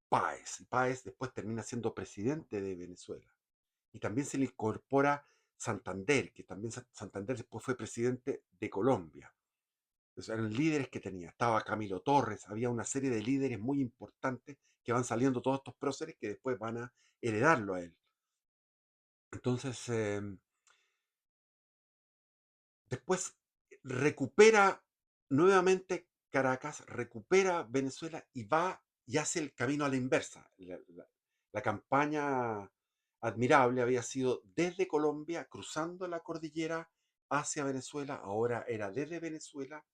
Páez. Y Páez después termina siendo presidente de Venezuela. Y también se le incorpora Santander, que también Santander después fue presidente de Colombia. Entonces eran líderes que tenía. Estaba Camilo Torres, había una serie de líderes muy importantes que van saliendo todos estos próceres que después van a heredarlo a él. Entonces, después recupera nuevamente Caracas, recupera Venezuela y va y hace el camino a la inversa. La campaña admirable había sido desde Colombia, cruzando la cordillera hacia Venezuela, ahora era desde Venezuela,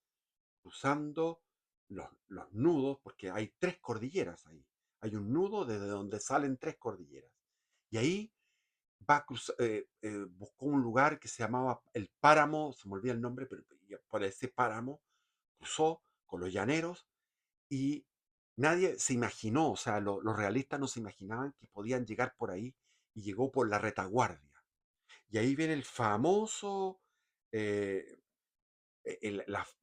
cruzando los nudos, porque hay tres cordilleras ahí. Hay un nudo desde donde salen tres cordilleras. Y ahí buscó un lugar que se llamaba el Páramo, se me olvida el nombre, pero por ese páramo cruzó con los llaneros y nadie se imaginó, o sea, los realistas no se imaginaban que podían llegar por ahí y llegó por la retaguardia. Y ahí viene el famoso, eh,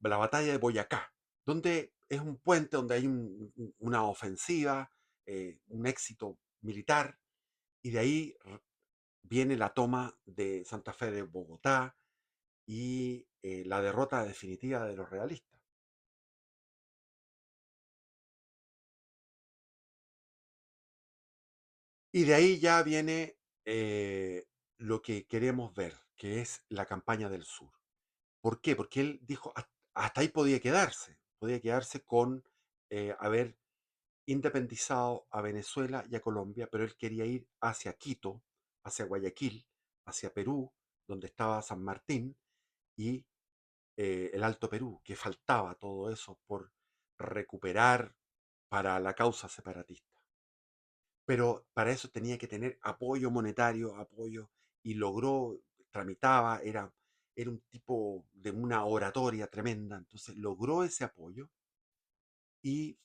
la batalla de Boyacá, donde es un puente donde hay una ofensiva, un éxito militar, y de ahí viene la toma de Santa Fe de Bogotá y la derrota definitiva de los realistas. Y de ahí ya viene lo que queremos ver, que es la campaña del sur. ¿Por qué? Porque él dijo, hasta ahí podía quedarse con haber independizado a Venezuela y a Colombia, pero él quería ir hacia Quito, hacia Guayaquil, hacia Perú, donde estaba San Martín, y el Alto Perú, que faltaba todo eso por recuperar para la causa separatista. Pero para eso tenía que tener apoyo monetario, apoyo, y logró, tramitaba, era un tipo de una oratoria tremenda, entonces logró ese apoyo y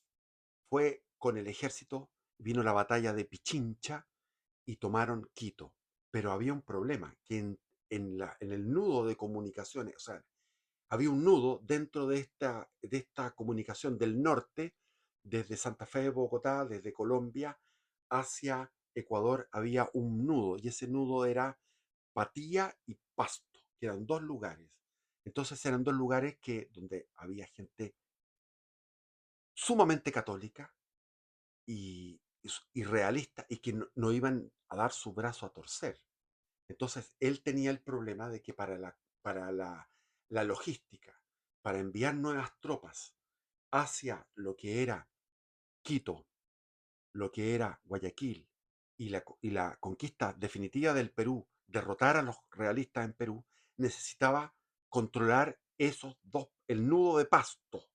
fue con el ejército, vino la batalla de Pichincha y tomaron Quito. Pero había un problema, que en el nudo de comunicaciones, o sea, había un nudo dentro de esta comunicación del norte, desde Santa Fe de Bogotá, desde Colombia hacia Ecuador, había un nudo, y ese nudo era Patía y Pasto, que eran dos lugares. Entonces eran dos lugares donde había gente sumamente católica y realista, y que no iban a dar su brazo a torcer. Entonces, él tenía el problema de que para la logística, para enviar nuevas tropas hacia lo que era Quito, lo que era Guayaquil y la conquista definitiva del Perú, derrotar a los realistas en Perú, necesitaba controlar esos dos, el nudo de Pasto,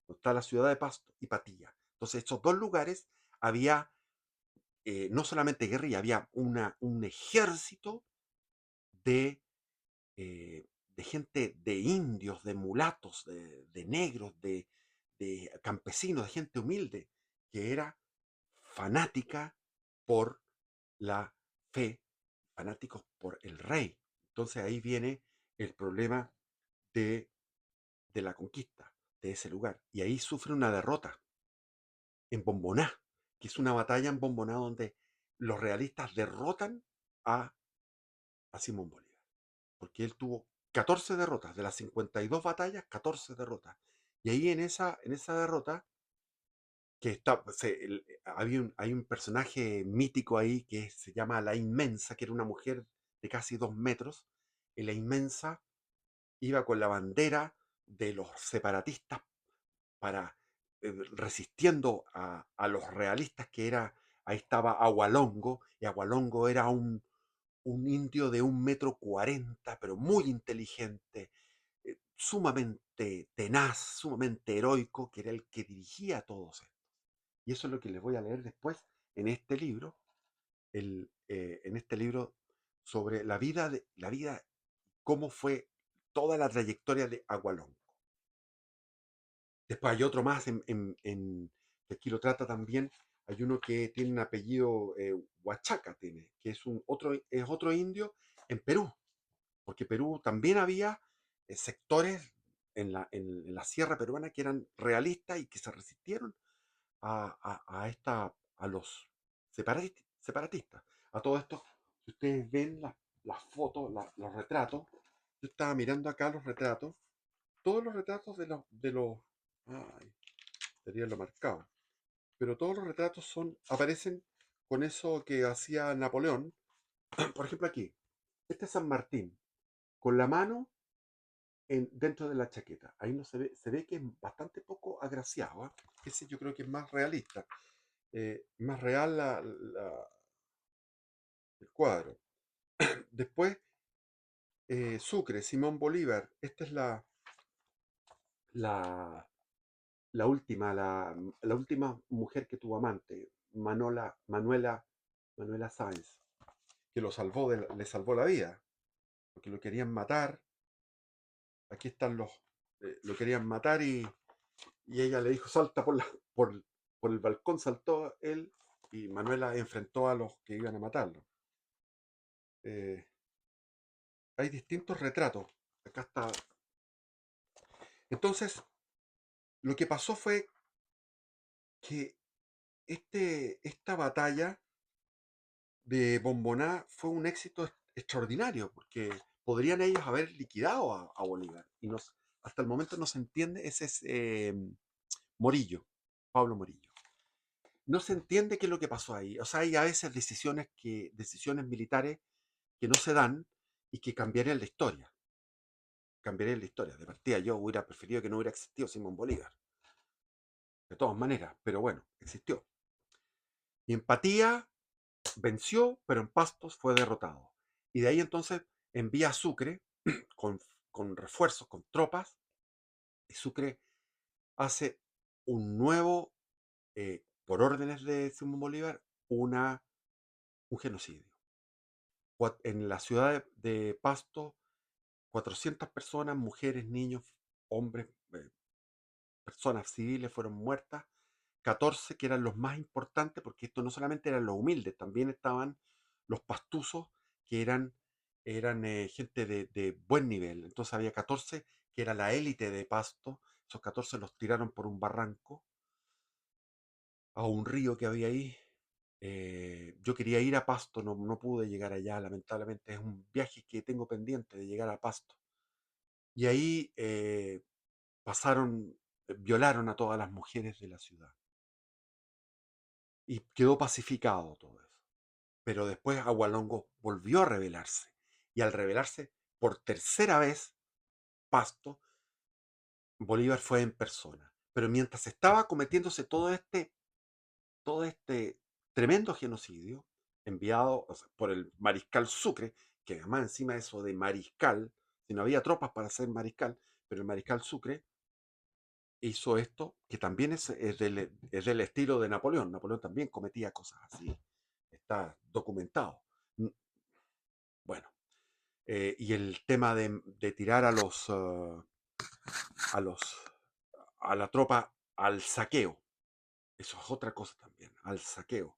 donde está la ciudad de Pasto y Patilla. Entonces, estos dos lugares había no solamente guerrilla, había un ejército de de gente, de indios, de mulatos, de negros, de campesinos, de gente humilde, que era fanática por la fe, fanáticos por el rey. Entonces ahí viene el problema de, de la conquista de ese lugar. Y ahí sufre una derrota en Bomboná, que es una batalla en Bomboná donde los realistas derrotan a, a Simón Bolívar, porque él tuvo 14 derrotas, de las 52 batallas, 14 derrotas. Y ahí en esa derrota, que hay un personaje mítico ahí que se llama La Inmensa, que era una mujer de casi 2 metros, y La Inmensa iba con la bandera de los separatistas resistiendo a los realistas, que era ahí estaba Agualongo, y Agualongo era un indio de 1,40 m, pero muy inteligente, sumamente tenaz, sumamente heroico, que era el que dirigía a todos estos. Y eso es lo que les voy a leer después en este libro, en este libro sobre la vida, cómo fue toda la trayectoria de Agualongo. Después hay otro más que aquí lo trata también. Hay uno que tiene un apellido Huachaca, tiene, que es otro indio en Perú, porque Perú también había sectores en la sierra peruana que eran realistas y que se resistieron a los separatistas. A todo esto, si ustedes ven las fotos, los retratos, yo estaba mirando acá los retratos, todos los retratos ay, sería lo marcado, pero todos los retratos aparecen con eso que hacía Napoleón. Por ejemplo aquí, este es San Martín, con la mano dentro de la chaqueta. Ahí no se ve que es bastante poco agraciado, ¿eh? Ese yo creo que es más realista, más real el cuadro. Después, Sucre, Simón Bolívar. Esta es la, la última mujer que tuvo amante, Manuela Sáenz, que le salvó la vida, porque lo querían matar. Aquí están lo querían matar y ella le dijo, salta por el balcón, saltó él y Manuela enfrentó a los que iban a matarlo. Eh, Hay distintos retratos. Acá está. Entonces, lo que pasó fue que esta batalla de Bomboná fue un éxito extraordinario, porque podrían ellos haber liquidado a Bolívar. Hasta el momento no se entiende, ese es Morillo, Pablo Morillo. No se entiende qué es lo que pasó ahí. O sea, hay a veces decisiones militares que no se dan y que cambiarían la historia. Cambiarían la historia. De partida yo hubiera preferido que no hubiera existido Simón Bolívar. De todas maneras, pero bueno, existió. Y Empatía venció, pero en Pastos fue derrotado. Y de ahí entonces envía a Sucre con, con refuerzos, con tropas, y Sucre hace un nuevo, por órdenes de Simón Bolívar, un genocidio. En la ciudad de Pasto, 400 personas, mujeres, niños, hombres, personas civiles fueron muertas, 14 que eran los más importantes, porque esto no solamente eran los humildes, también estaban los pastusos, que eran gente de buen nivel. Entonces había 14 que era la élite de Pasto, esos 14 los tiraron por un barranco a un río que había ahí. Yo quería ir a Pasto, no pude llegar allá, lamentablemente es un viaje que tengo pendiente de llegar a Pasto. Y ahí violaron a todas las mujeres de la ciudad. Y quedó pacificado todo eso. Pero después Agualongo volvió a rebelarse. Y al rebelarse por tercera vez, Pasto, Bolívar fue en persona. Pero mientras estaba cometiéndose todo este tremendo genocidio, enviado, o sea, por el mariscal Sucre, que además encima de eso de mariscal, si no había tropas para ser mariscal, pero el mariscal Sucre hizo esto, que también es del estilo de Napoleón. Napoleón también cometía cosas así. Está documentado. Bueno, y el tema de tirar a los, a la tropa al saqueo. Eso es otra cosa también, al saqueo.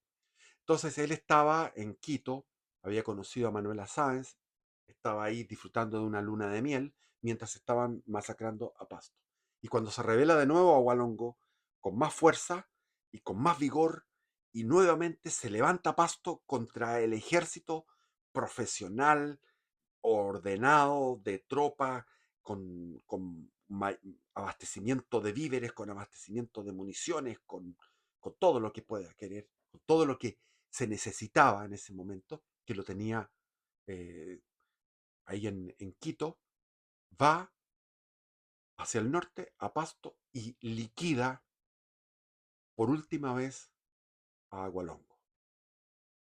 Entonces él estaba en Quito, había conocido a Manuela Sáenz, estaba ahí disfrutando de una luna de miel mientras estaban masacrando a Pasto. Y cuando se revela de nuevo a Hualongo, con más fuerza y con más vigor, y nuevamente se levanta Pasto contra el ejército profesional, ordenado, de tropa, con abastecimiento de víveres, con abastecimiento de municiones, con todo lo que pueda querer, con todo lo que se necesitaba en ese momento, que lo tenía eh, ahí en Quito, va hacia el norte, a Pasto, y liquida por última vez a Agualongo.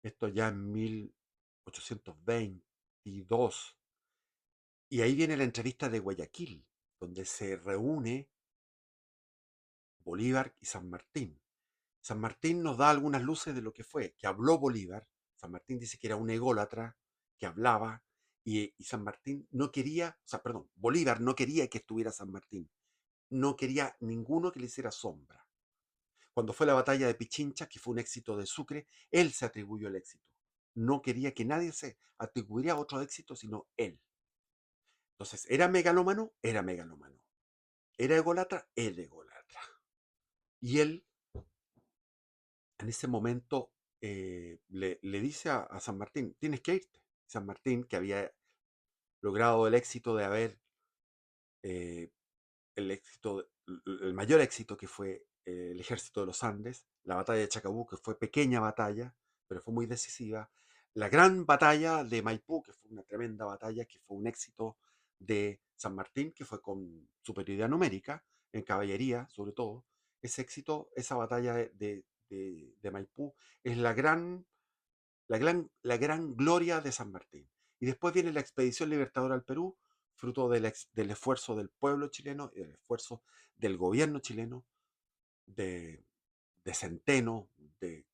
esto ya en 1822. Y ahí viene la entrevista de Guayaquil, donde se reúne Bolívar y San Martín. San Martín nos da algunas luces de lo que fue, que habló Bolívar. San Martín dice que era un ególatra, que hablaba, y San Martín no quería, o sea, perdón, Bolívar no quería que estuviera San Martín, no quería ninguno que le hiciera sombra. Cuando fue la batalla de Pichincha, que fue un éxito de Sucre, él se atribuyó el éxito. No quería que nadie se atribuyera otro éxito, sino él. Entonces, ¿era megalómano? Era megalómano. ¿Era ególatra? Era ególatra. Y él, en ese momento, le dice a San Martín, tienes que irte. San Martín, que había logrado el éxito de haber eh, el mayor éxito, que fue el ejército de los Andes, la batalla de Chacabuco, que fue pequeña batalla, pero fue muy decisiva, la gran batalla de Maipú, que fue una tremenda batalla, que fue un éxito de San Martín, que fue con superioridad numérica, en caballería sobre todo. Ese éxito, esa batalla de Maipú, es la gran gloria de San Martín. Y después viene la expedición libertadora al Perú, fruto del esfuerzo del pueblo chileno y del esfuerzo del gobierno chileno, de, de Centeno,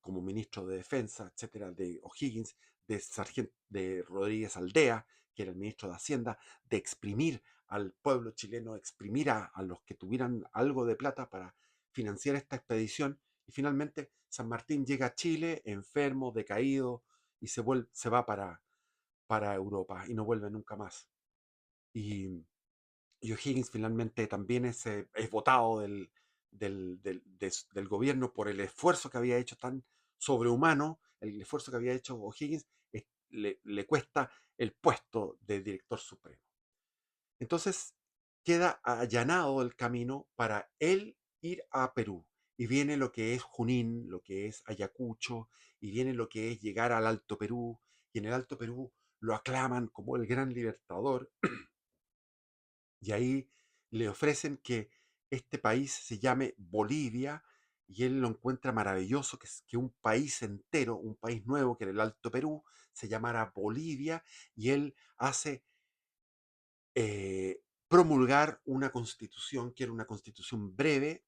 como ministro de Defensa, etcétera, de O'Higgins, de Rodríguez Aldea, que era el ministro de Hacienda, de exprimir al pueblo chileno, exprimir a los que tuvieran algo de plata para financiar esta expedición. Y finalmente San Martín llega a Chile enfermo, decaído, y se va para Europa y no vuelve nunca más. Y, y O'Higgins finalmente también es votado del gobierno por el esfuerzo que había hecho tan sobrehumano, el esfuerzo que había hecho O'Higgins le cuesta el puesto de director supremo. Entonces queda allanado el camino para él ir a Perú. Y viene lo que es Junín, lo que es Ayacucho, y viene lo que es llegar al Alto Perú. Y en el Alto Perú lo aclaman como el gran libertador. Y ahí le ofrecen que este país se llame Bolivia. Y él lo encuentra maravilloso, que un país entero, un país nuevo, que era el Alto Perú, se llamara Bolivia. Y él hace promulgar una constitución que era una constitución breve,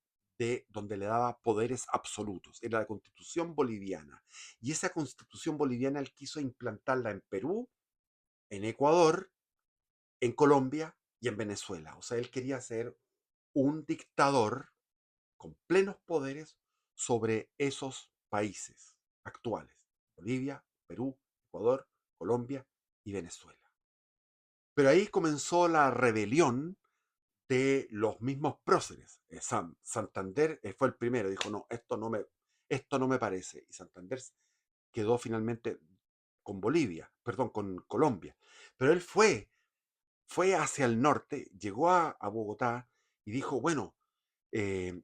donde le daba poderes absolutos. Era la constitución boliviana. Y esa constitución boliviana él quiso implantarla en Perú, en Ecuador, en Colombia y en Venezuela. O sea, él quería ser un dictador con plenos poderes sobre esos países actuales: Bolivia, Perú, Ecuador, Colombia y Venezuela. Pero ahí comenzó la rebelión de los mismos próceres. Santander fue el primero, dijo, no, esto no me parece. Y Santander quedó finalmente con Bolivia, perdón, con Colombia. Pero él fue hacia el norte, llegó a Bogotá y dijo, bueno, eh,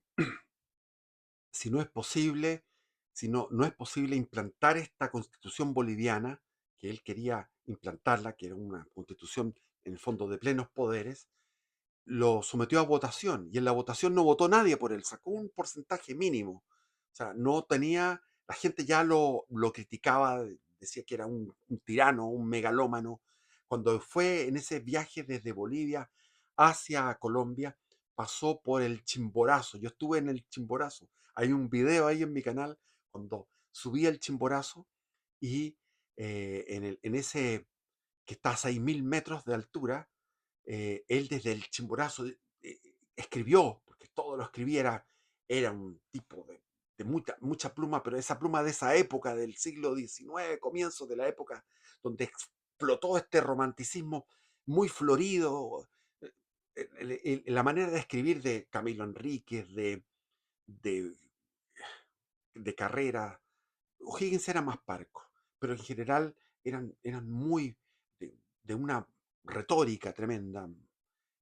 si no es posible, si no es posible implantar esta constitución boliviana, que él quería implantarla, que era una constitución en el fondo de plenos poderes, lo sometió a votación y en la votación no votó nadie por él, sacó un porcentaje mínimo. O sea, no tenía, la gente ya lo criticaba, decía que era un tirano, un megalómano. Cuando fue en ese viaje desde Bolivia hacia Colombia, pasó por el Chimborazo. Yo estuve en el Chimborazo. Hay un video ahí en mi canal cuando subí el Chimborazo y en ese que está a 6.000 metros de altura, él desde el Chimborazo escribió, porque todo lo escribiera, era un tipo de mucha pluma, pero esa pluma de esa época, del siglo XIX, comienzo de la época donde explotó este romanticismo muy florido, la manera de escribir de Camilo Enríquez, de, de Carrera. O'Higgins era más parco, pero en general eran muy de una retórica tremenda.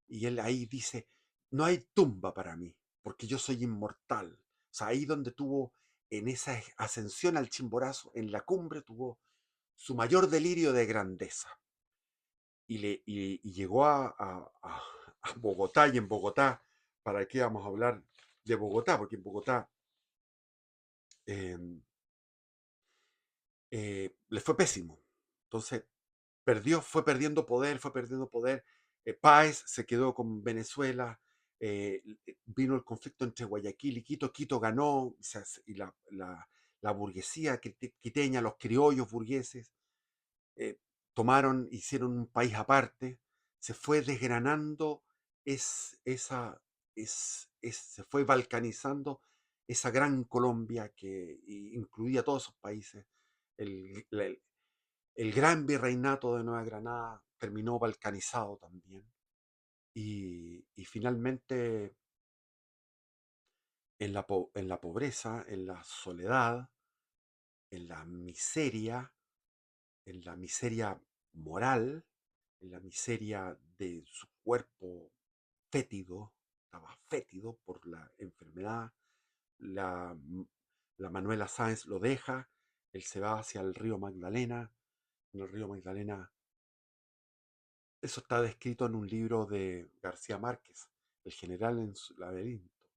Y él ahí dice, no hay tumba para mí, porque yo soy inmortal. O sea, ahí donde tuvo, en esa ascensión al Chimborazo, en la cumbre, tuvo su mayor delirio de grandeza. Y llegó a Bogotá, y en Bogotá, ¿para qué vamos a hablar de Bogotá? Porque en Bogotá eh, le fue pésimo. Entonces, fue perdiendo poder, fue perdiendo poder. Páez se quedó con Venezuela, vino el conflicto entre Guayaquil y Quito, Quito ganó, y la burguesía quiteña, los criollos burgueses, eh, hicieron un país aparte, se fue desgranando, se fue balcanizando esa gran Colombia que incluía todos esos países. El, el- el gran virreinato de Nueva Granada terminó balcanizado también. Y finalmente, en la pobreza, en la soledad, en en la miseria moral, en la miseria de su cuerpo fétido, estaba fétido por la enfermedad, la, la Manuela Sáenz lo deja, él se va hacia el río Magdalena, en el río Magdalena, eso está descrito en un libro de García Márquez, El general en su laberinto,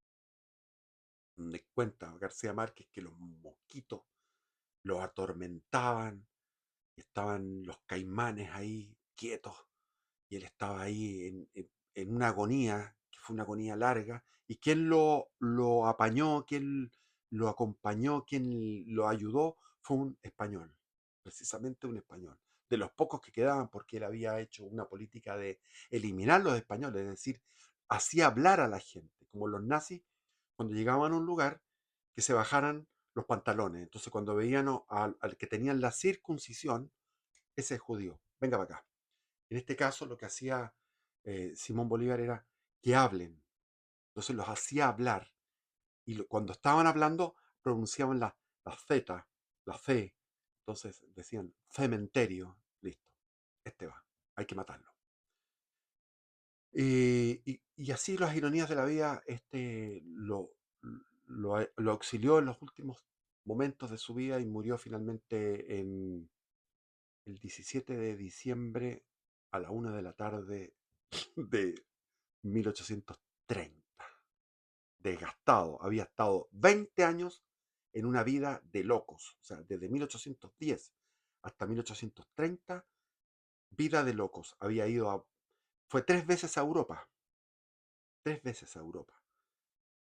donde cuenta García Márquez que los mosquitos lo atormentaban, y estaban los caimanes ahí quietos, y él estaba ahí en una agonía, que fue una agonía larga, y quien lo apañó, quien lo acompañó, quien lo ayudó, fue un español, precisamente un español, de los pocos que quedaban, porque él había hecho una política de eliminar los españoles, es decir, hacía hablar a la gente, como los nazis, cuando llegaban a un lugar, que se bajaran los pantalones. Entonces, cuando veían al que tenían la circuncisión, ese es judío, venga para acá. En este caso, lo que hacía Simón Bolívar era que hablen. Entonces los hacía hablar. Y cuando estaban hablando, pronunciaban la Z, la C. Entonces decían cementerio. Listo. Este va. Hay que matarlo. Y así las ironías de la vida, lo auxilió en los últimos momentos de su vida y murió finalmente en el 17 de diciembre a la 1 de la tarde de 1830. Desgastado, había estado 20 años en una vida de locos, o sea, desde 1810 hasta 1830, vida de locos. Fue 3 veces a Europa, 3 veces a Europa.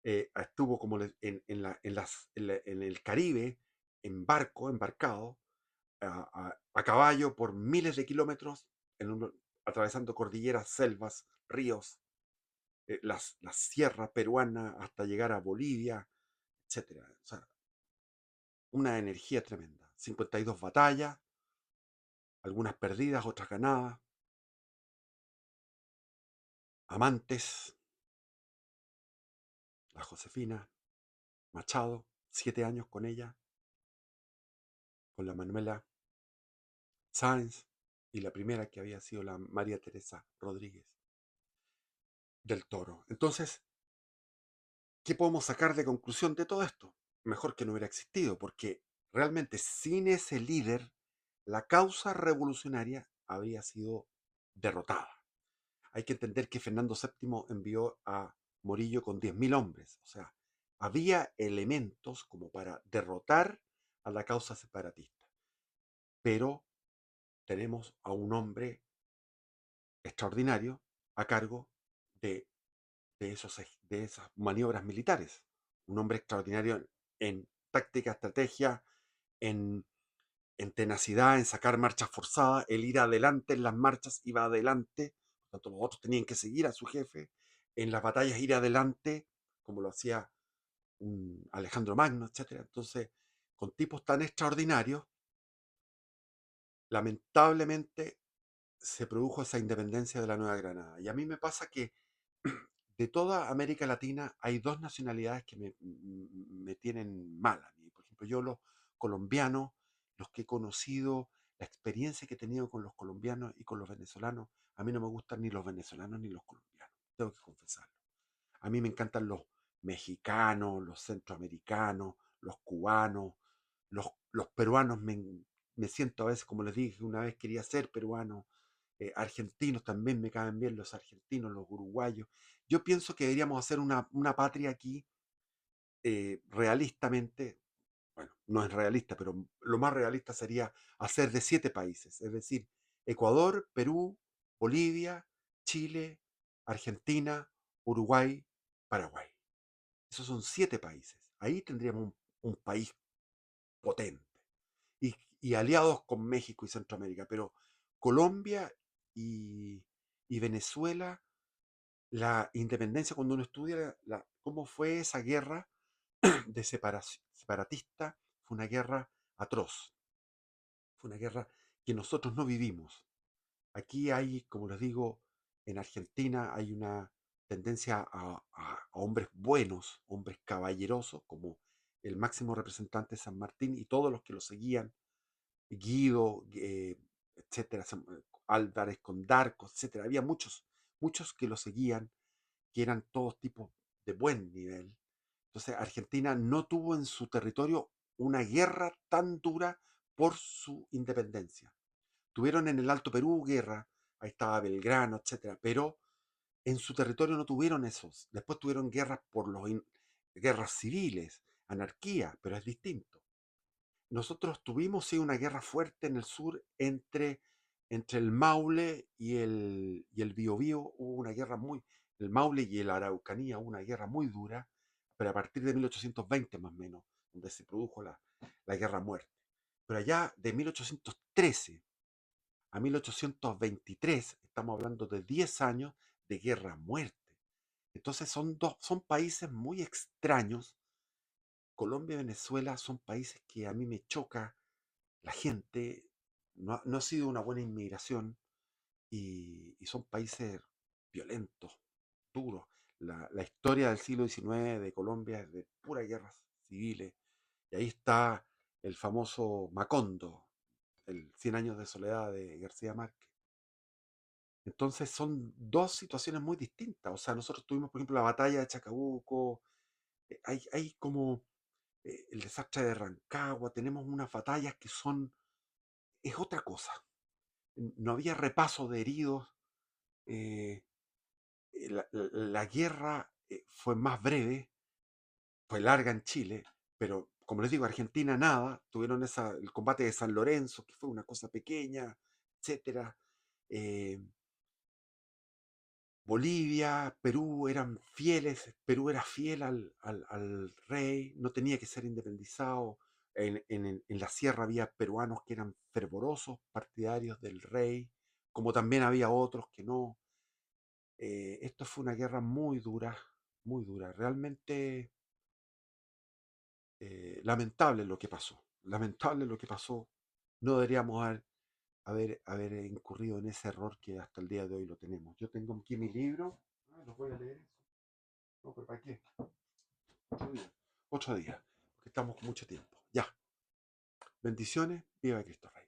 Estuvo como en el Caribe, embarcado, a caballo por miles de kilómetros, atravesando cordilleras, selvas, ríos, las sierras peruanas hasta llegar a Bolivia, etcétera. O sea, una energía tremenda. 52 batallas, algunas perdidas, otras ganadas, amantes, la Josefina Machado, 7 años con ella, con la Manuela Sáenz, y la primera que había sido la María Teresa Rodríguez del Toro. Entonces, ¿qué podemos sacar de conclusión de todo esto? Mejor que no hubiera existido, porque realmente sin ese líder, la causa revolucionaria habría sido derrotada. Hay que entender que Fernando VII envió a Morillo con 10.000 hombres, o sea, había elementos como para derrotar a la causa separatista, pero tenemos a un hombre extraordinario a cargo de, de esas maniobras militares, un hombre extraordinario en táctica, estrategia, en, en tenacidad, en sacar marchas forzadas, el ir adelante en las marchas, iba adelante, por tanto los otros tenían que seguir a su jefe, en las batallas ir adelante, como lo hacía un Alejandro Magno, etcétera. Entonces, con tipos tan extraordinarios, lamentablemente se produjo esa independencia de la Nueva Granada. Y a mí me pasa que de toda América Latina hay dos nacionalidades que me tienen mal a mí. Por ejemplo, yo los colombianos, los que he conocido, la experiencia que he tenido con los colombianos y con los venezolanos, a mí no me gustan ni los venezolanos ni los colombianos, tengo que confesarlo. A mí me encantan los mexicanos, los centroamericanos, los cubanos, los peruanos. Me siento a veces, como les dije, una vez quería ser peruano. Argentinos también me caen bien, los argentinos, los uruguayos. Yo pienso que deberíamos hacer una patria aquí, realistamente. Bueno, no es realista, pero lo más realista sería hacer de 7 países, es decir, Ecuador, Perú, Bolivia, Chile, Argentina, Uruguay, Paraguay. Esos son 7 países. Ahí tendríamos un país potente y aliados con México y Centroamérica, pero Colombia y, y Venezuela, la independencia, cuando uno estudia cómo fue esa guerra de separatista, fue una guerra atroz, fue una guerra que nosotros no vivimos. Aquí hay, como les digo, en Argentina hay una tendencia a hombres buenos, hombres caballerosos, como el máximo representante de San Martín y todos los que lo seguían, Guido, etcétera, Álvarez Condarco, etcétera. Había muchos, muchos que lo seguían, que eran todos tipos de buen nivel. Entonces, Argentina no tuvo en su territorio una guerra tan dura por su independencia. Tuvieron en el Alto Perú guerra, ahí estaba Belgrano, etcétera, pero en su territorio no tuvieron esos. Después tuvieron guerras guerras civiles, anarquía, pero es distinto. Nosotros tuvimos sí una guerra fuerte en el sur entre el Maule y el Biobío. Hubo una guerra el Maule y el Araucanía, hubo una guerra muy dura, pero a partir de 1820 más o menos, donde se produjo la guerra a muerte. Pero allá de 1813 a 1823, estamos hablando de 10 años de guerra a muerte. Entonces son países muy extraños. Colombia y Venezuela son países que a mí me choca la gente, no ha sido una buena inmigración y son países violentos, duros. La historia del siglo XIX de Colombia es de puras guerras civiles y ahí está el famoso Macondo, el Cien años de soledad de García Márquez. Entonces son dos situaciones muy distintas. O sea, nosotros tuvimos, por ejemplo, la batalla de Chacabuco, hay como el desastre de Rancagua, tenemos unas batallas que es otra cosa. No había repaso de heridos. eh, la guerra fue más breve, fue larga en Chile, pero como les digo, Argentina nada, tuvieron el combate de San Lorenzo, que fue una cosa pequeña, etcétera. Eh, Bolivia, Perú eran fieles, Perú era fiel al rey, no tenía que ser independizado. En la sierra había peruanos que eran fervorosos partidarios del rey, como también había otros que no. Esto fue una guerra muy dura, muy dura. Realmente lamentable lo que pasó. Lamentable lo que pasó. No deberíamos haber incurrido en ese error que hasta el día de hoy lo tenemos. Yo tengo aquí mi libro. Los voy a leer. No, pero ¿para qué? Otro día. Otro día. Porque estamos con mucho tiempo. Ya. Bendiciones. Viva Cristo Rey.